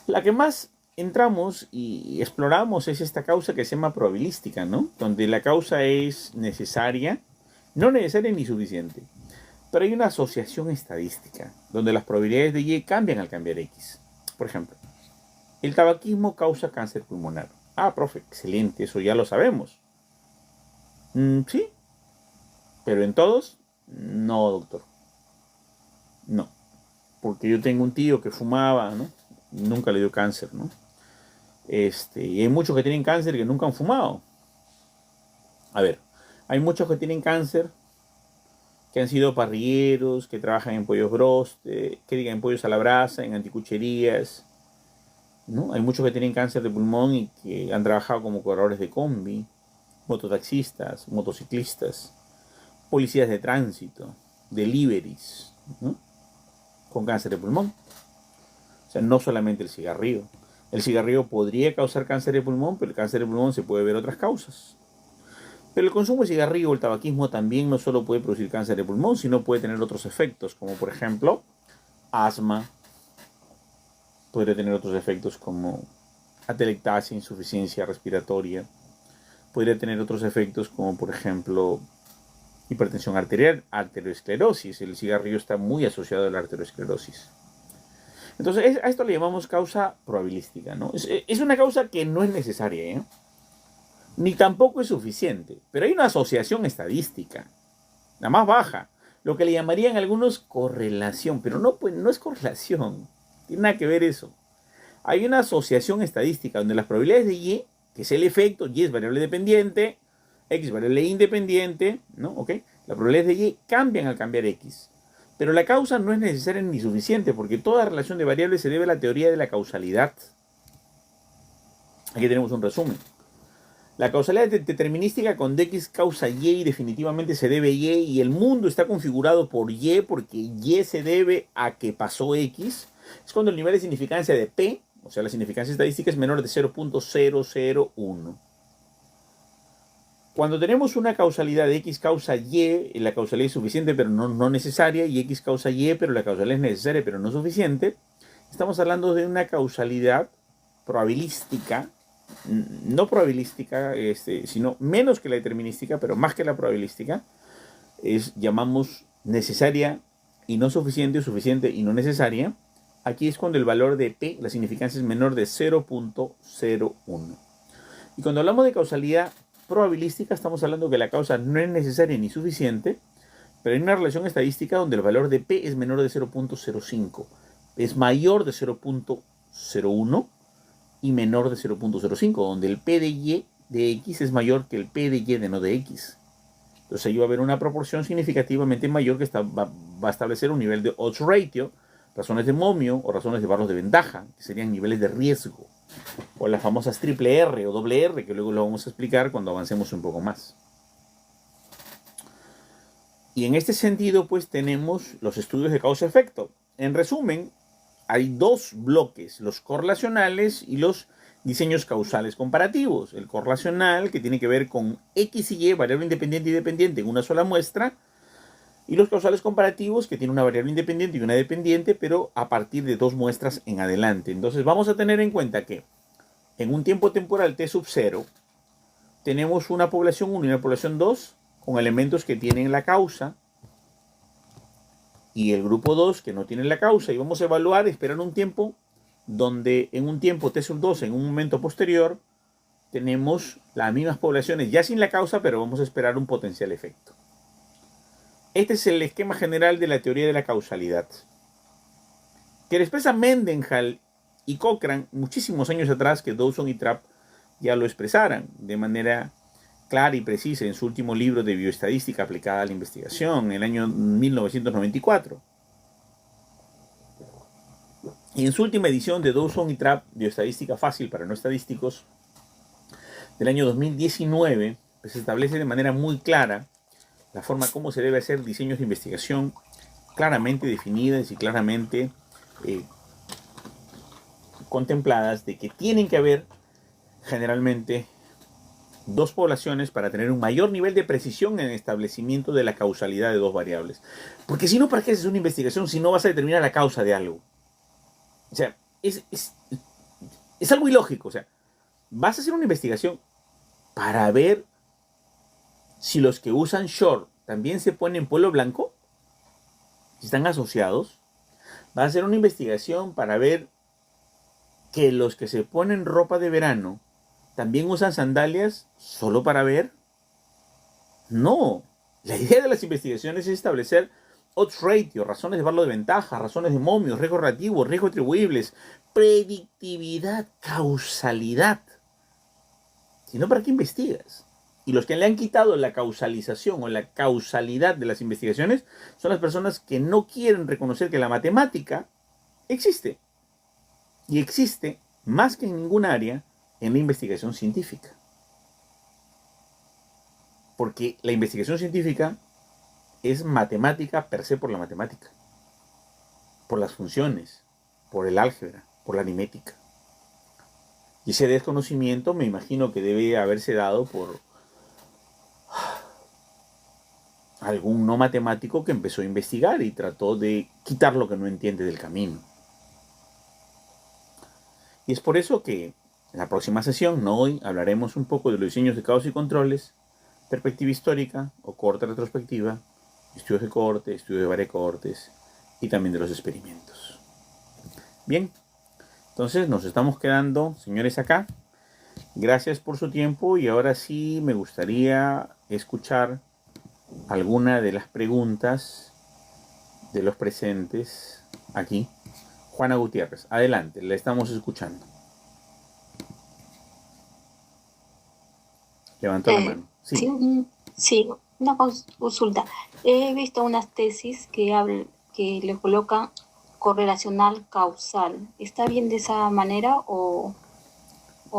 La que más entramos y exploramos es esta causa que se llama probabilística, ¿no? Donde la causa es necesaria, no necesaria ni suficiente. Pero hay una asociación estadística, donde las probabilidades de Y cambian al cambiar X. Por ejemplo, el tabaquismo causa cáncer pulmonar. Ah, profe, excelente, eso ya lo sabemos. Sí, pero en todos, no, doctor. No, porque yo tengo un tío que fumaba, ¿no? Nunca le dio cáncer, ¿no? Y hay muchos que tienen cáncer que nunca han fumado. A ver, hay muchos que tienen cáncer que han sido parrilleros, que trabajan en pollos broste, que digan en pollos a la brasa, en anticucherías, ¿no? Hay muchos que tienen cáncer de pulmón y que han trabajado como corredores de combi, mototaxistas, motociclistas, policías de tránsito, deliveries, ¿no? Con cáncer de pulmón. O sea, no solamente el cigarrillo. El cigarrillo podría causar cáncer de pulmón, pero el cáncer de pulmón se puede ver otras causas. Pero el consumo de cigarrillo o el tabaquismo también no solo puede producir cáncer de pulmón, sino puede tener otros efectos, como por ejemplo, asma. Podría tener otros efectos como atelectasia, insuficiencia respiratoria. Podría tener otros efectos como por ejemplo hipertensión arterial, arteriosclerosis. El cigarrillo está muy asociado a la arteriosclerosis. Entonces, a esto le llamamos causa probabilística, ¿no? Es una causa que no es necesaria, ¿eh? Ni tampoco es suficiente, pero hay una asociación estadística, la más baja, lo que le llamarían algunos correlación, pero no, pues, no es correlación, tiene nada que ver eso. Hay una asociación estadística donde las probabilidades de Y, que es el efecto, Y es variable dependiente, X variable independiente, ¿no? ¿Ok? Las probabilidades de Y cambian al cambiar X. Pero la causa no es necesaria ni suficiente, porque toda relación de variables se debe a la teoría de la causalidad. Aquí tenemos un resumen. La causalidad determinística con X causa Y definitivamente se debe a Y y el mundo está configurado por Y porque Y se debe a que pasó X. Es cuando el nivel de significancia de P, o sea la significancia estadística, es menor de 0.001. Cuando tenemos una causalidad de X causa Y, la causalidad es suficiente pero no necesaria, y X causa Y, pero la causalidad es necesaria pero no suficiente, estamos hablando de una causalidad probabilística, no probabilística, sino menos que la determinística, pero más que la probabilística, llamamos necesaria y no suficiente, o suficiente y no necesaria. Aquí es cuando el valor de P, la significancia es menor de 0.01. Y cuando hablamos de causalidad probabilística, estamos hablando que la causa no es necesaria ni suficiente, pero hay una relación estadística donde el valor de P es menor de 0.05, es mayor de 0.01 y menor de 0.05, donde el P de Y de X es mayor que el P de Y de no de X. Entonces ahí va a haber una proporción significativamente mayor que va a establecer un nivel de odds ratio, razones de momio o razones de barros de ventaja, que serían niveles de riesgo, o las famosas triple R o doble R, que luego lo vamos a explicar cuando avancemos un poco más. Y en este sentido, pues tenemos los estudios de causa-efecto. En resumen, hay dos bloques, los correlacionales y los diseños causales comparativos. El correlacional, que tiene que ver con X y Y, variable independiente y dependiente en una sola muestra, y los causales comparativos, que tienen una variable independiente y una dependiente, pero a partir de dos muestras en adelante. Entonces vamos a tener en cuenta que en un tiempo temporal t sub 0, tenemos una población 1 y una población 2 con elementos que tienen la causa, y el grupo 2 que no tiene la causa, y vamos a evaluar, esperar un tiempo, donde en un tiempo t sub 2, en un momento posterior, tenemos las mismas poblaciones, ya sin la causa, pero vamos a esperar un potencial efecto. Este es el esquema general de la teoría de la causalidad, que lo expresan Mendenhall y Cochrane muchísimos años atrás, que Dawson y Trapp ya lo expresaran de manera clara y precisa en su último libro de bioestadística aplicada a la investigación, en el año 1994. Y en su última edición de Dawson y Trapp, Bioestadística Fácil para no estadísticos, del año 2019, pues se establece de manera muy clara la forma como se debe hacer diseños de investigación claramente definidas y claramente contempladas, de que tienen que haber generalmente dos poblaciones para tener un mayor nivel de precisión en el establecimiento de la causalidad de dos variables. Porque si no, ¿para qué haces una investigación si no vas a determinar la causa de algo? O sea, es algo ilógico. O sea, vas a hacer una investigación para ver si los que usan short también se ponen polo blanco, si están asociados. Vas a hacer una investigación para ver que los que se ponen ropa de verano también usan sandalias solo para ver. No, la idea de las investigaciones es establecer odds ratio, razones de valor de ventaja, razones de momios, riesgos relativos, riesgos atribuibles, predictividad, causalidad. Si no, ¿para qué investigas? Y los que le han quitado la causalización o la causalidad de las investigaciones son las personas que no quieren reconocer que la matemática existe. Y existe más que en ningún área en la investigación científica. Porque la investigación científica es matemática per se por la matemática, por las funciones, por el álgebra, por la aritmética. Y ese desconocimiento me imagino que debe haberse dado por algún no matemático que empezó a investigar y trató de quitar lo que no entiende del camino. Y es por eso que en la próxima sesión, no hoy, hablaremos un poco de los diseños de causa y controles, perspectiva histórica o corte retrospectiva, estudios de cohorte, estudios de varias cohortes y también de los experimentos. Bien, entonces nos estamos quedando, señores, acá. Gracias por su tiempo y ahora sí me gustaría escuchar alguna de las preguntas de los presentes aquí. Juana Gutiérrez, adelante, la estamos escuchando. Levantó la mano. Sí. Sí, una consulta. He visto unas tesis que le colocan correlacional causal. ¿Está bien de esa manera o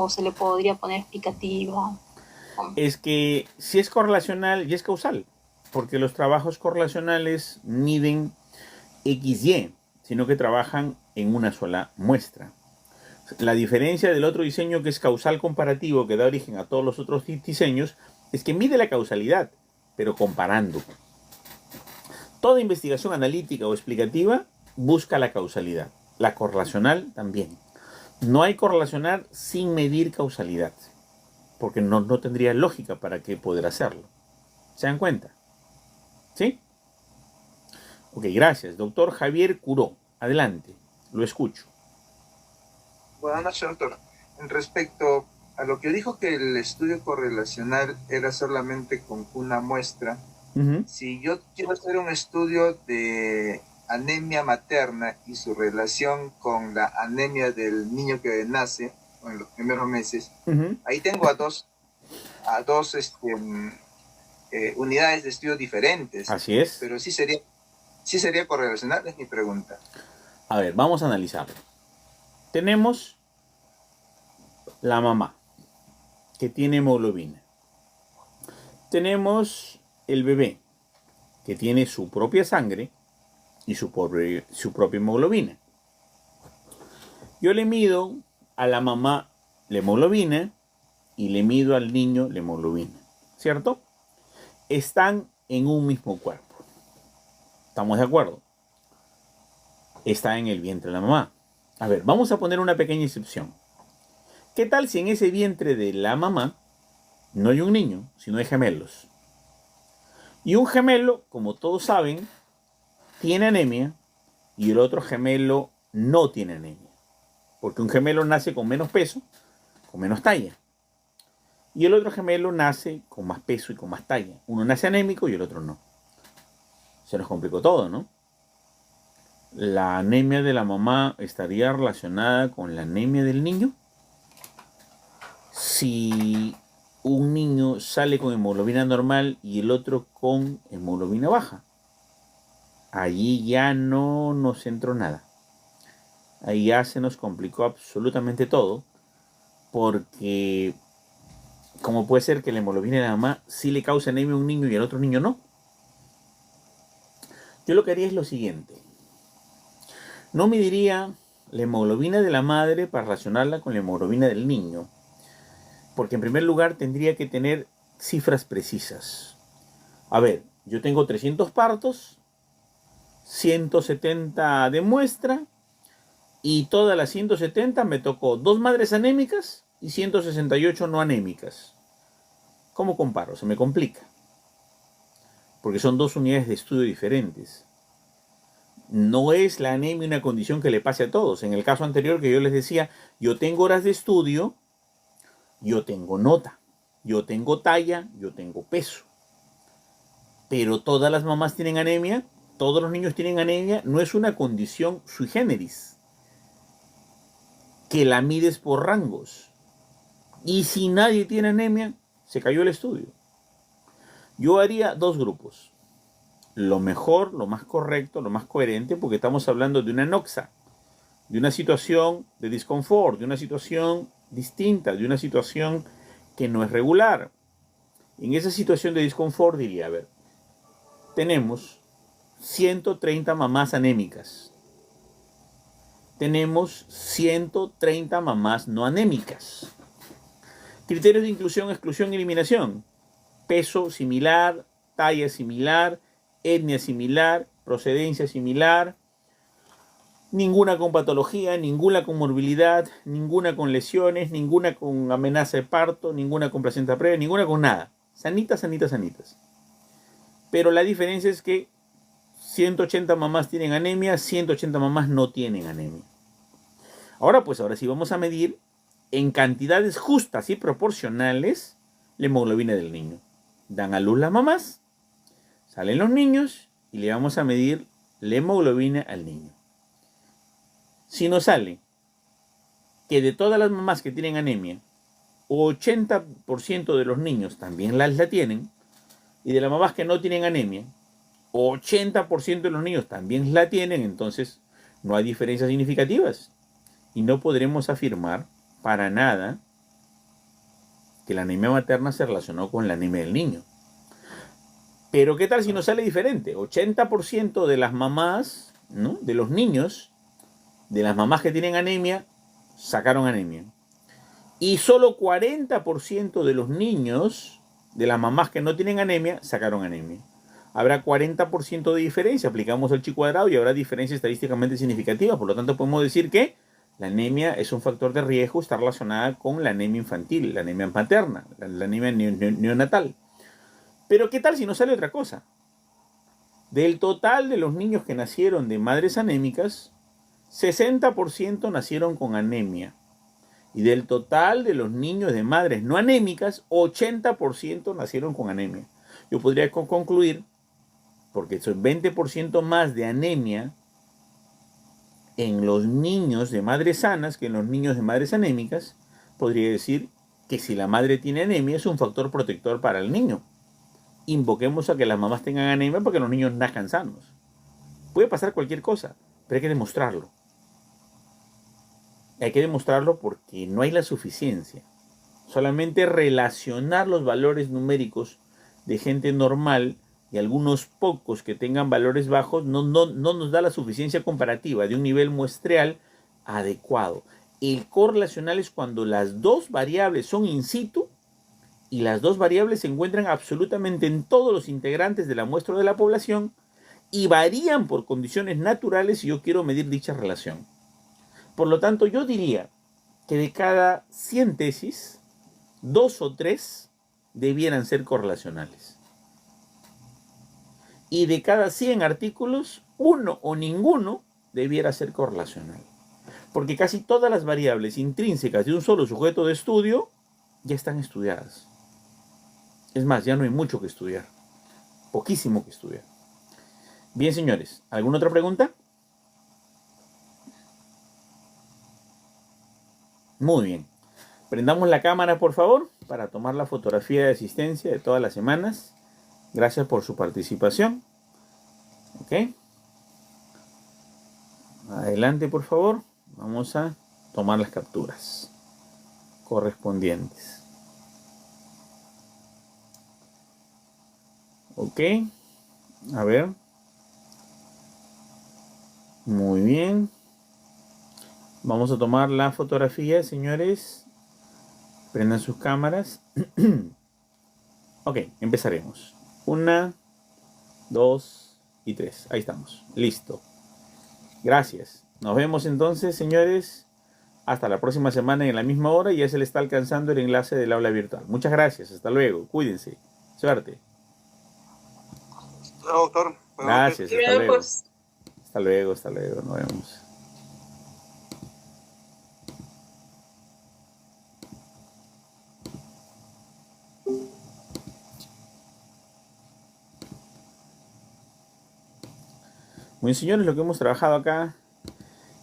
se le podría poner explicativa? Es que si es correlacional y es causal, porque los trabajos correlacionales miden XY, sino que trabajan en una sola muestra. La diferencia del otro diseño, que es causal comparativo, que da origen a todos los otros diseños, es que mide la causalidad, pero comparando. Toda investigación analítica o explicativa busca la causalidad. La correlacional también. No hay correlacional sin medir causalidad, porque no tendría lógica para qué poder hacerlo. ¿Se dan cuenta? ¿Sí? Ok, gracias. Doctor Javier Curó, adelante, lo escucho. Buenas noches, doctor. Respecto a lo que dijo que el estudio correlacional era solamente con una muestra, si yo quiero hacer un estudio de anemia materna y su relación con la anemia del niño que nace en los primeros meses, ahí tengo a dos unidades de estudio diferentes. Así es. Pero sí sería correlacional, es mi pregunta. A ver, vamos a analizarlo. Tenemos la mamá, que tiene hemoglobina. Tenemos el bebé, que tiene su propia sangre y su propia hemoglobina. Yo le mido a la mamá la hemoglobina y le mido al niño la hemoglobina, ¿cierto? Están en un mismo cuerpo. ¿Estamos de acuerdo? Está en el vientre de la mamá. A ver, vamos a poner una pequeña excepción. ¿Qué tal si en ese vientre de la mamá no hay un niño, sino hay gemelos? Y un gemelo, como todos saben, tiene anemia y el otro gemelo no tiene anemia. Porque un gemelo nace con menos peso, con menos talla. Y el otro gemelo nace con más peso y con más talla. Uno nace anémico y el otro no. Se nos complicó todo, ¿no? ¿La anemia de la mamá estaría relacionada con la anemia del niño? Si un niño sale con hemoglobina normal y el otro con hemoglobina baja, allí ya no nos entró nada. Ahí ya se nos complicó absolutamente todo, porque ¿cómo puede ser que la hemoglobina de la mamá sí le cause anemia a un niño y al otro niño no? Yo lo que haría es lo siguiente. No mediría la hemoglobina de la madre para relacionarla con la hemoglobina del niño, porque en primer lugar tendría que tener cifras precisas. A ver, yo tengo 300 partos, 170 de muestra, y todas las 170 me tocó 2 madres anémicas y 168 no anémicas. ¿Cómo comparo? Se me complica, porque son 2 unidades de estudio diferentes. No es la anemia una condición que le pase a todos. En el caso anterior que yo les decía, yo tengo horas de estudio, yo tengo nota, yo tengo talla, yo tengo peso. Pero todas las mamás tienen anemia, todos los niños tienen anemia, no es una condición sui generis, que la mides por rangos. Y si nadie tiene anemia, se cayó el estudio. Yo haría 2 grupos. Lo mejor, lo más correcto, lo más coherente, porque estamos hablando de una anoxa, de una situación de disconfort, de una situación distinta, de una situación que no es regular. En esa situación de disconfort diría, a ver, tenemos 130 mamás anémicas. Tenemos 130 mamás no anémicas. Criterios de inclusión, exclusión y eliminación. Peso similar, talla similar, etnia similar, procedencia similar, ninguna con patología, ninguna con morbilidad, ninguna con lesiones, ninguna con amenaza de parto, ninguna con placenta previa, ninguna con nada. Sanitas, sanitas, sanitas. Pero la diferencia es que 180 mamás tienen anemia, 180 mamás no tienen anemia. Ahora sí vamos a medir en cantidades justas y proporcionales la hemoglobina del niño. Dan a luz las mamás, salen los niños y le vamos a medir la hemoglobina al niño. Si nos sale que de todas las mamás que tienen anemia, 80% de los niños también la tienen, y de las mamás que no tienen anemia, 80% de los niños también la tienen, entonces no hay diferencias significativas. Y no podremos afirmar para nada que la anemia materna se relacionó con la anemia del niño. Pero ¿qué tal si nos sale diferente? 80% de las mamás, ¿no?, de los niños, de las mamás que tienen anemia, sacaron anemia. Y solo 40% de los niños, de las mamás que no tienen anemia, sacaron anemia. Habrá 40% de diferencia, aplicamos el chi cuadrado y habrá diferencia estadísticamente significativa. Por lo tanto, podemos decir que la anemia es un factor de riesgo, está relacionada con la anemia infantil, la anemia materna, la anemia neonatal. Pero ¿qué tal si nos sale otra cosa? Del total de los niños que nacieron de madres anémicas, 60% nacieron con anemia. Y del total de los niños de madres no anémicas, 80% nacieron con anemia. Yo podría concluir, porque son 20% más de anemia en los niños de madres sanas que en los niños de madres anémicas, podría decir que si la madre tiene anemia es un factor protector para el niño. Invoquemos a que las mamás tengan anemia para que los niños nazcan sanos. Puede pasar cualquier cosa, pero hay que demostrarlo. Hay que demostrarlo porque no hay la suficiencia. Solamente relacionar los valores numéricos de gente normal y algunos pocos que tengan valores bajos no nos da la suficiencia comparativa de un nivel muestreal adecuado. El correlacional es cuando las dos variables son in situ y las dos variables se encuentran absolutamente en todos los integrantes de la muestra de la población y varían por condiciones naturales si yo quiero medir dicha relación. Por lo tanto, yo diría que de cada 100 tesis, 2 o 3 debieran ser correlacionales. Y de cada 100 artículos, 1 o ninguno debiera ser correlacional. Porque casi todas las variables intrínsecas de un solo sujeto de estudio ya están estudiadas. Es más, ya no hay mucho que estudiar. Poquísimo que estudiar. Bien, señores, ¿alguna otra pregunta? Muy bien. Prendamos la cámara, por favor, para tomar la fotografía de asistencia de todas las semanas. Gracias por su participación. Ok. Adelante, por favor. Vamos a tomar las capturas correspondientes. Ok. A ver. Muy bien. Vamos a tomar la fotografía, señores. Prendan sus cámaras. Ok, empezaremos. 1, 2 y 3. Ahí estamos. Listo. Gracias. Nos vemos entonces, señores. Hasta la próxima semana en la misma hora. Ya se le está alcanzando el enlace del aula virtual. Muchas gracias. Hasta luego. Cuídense. Suerte. Doctor. Gracias. Hasta luego. Hasta luego. Hasta luego. Nos vemos. Muy bien, señores, lo que hemos trabajado acá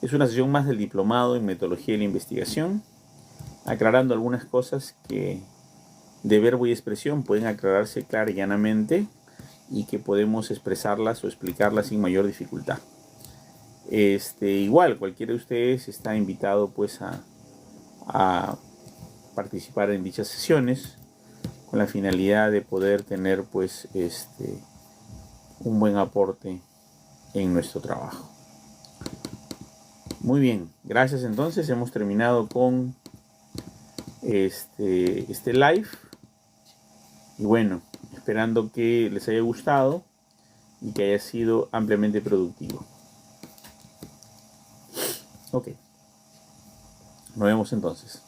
es una sesión más del diplomado en metodología de la investigación, aclarando algunas cosas que de verbo y expresión pueden aclararse clara y llanamente y que podemos expresarlas o explicarlas sin mayor dificultad. Igual, cualquiera de ustedes está invitado pues a participar en dichas sesiones con la finalidad de poder tener pues un buen aporte en nuestro trabajo. Muy bien, gracias. Entonces hemos terminado con este live y bueno, esperando que les haya gustado y que haya sido ampliamente productivo. Ok, nos vemos entonces.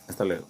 Hasta luego.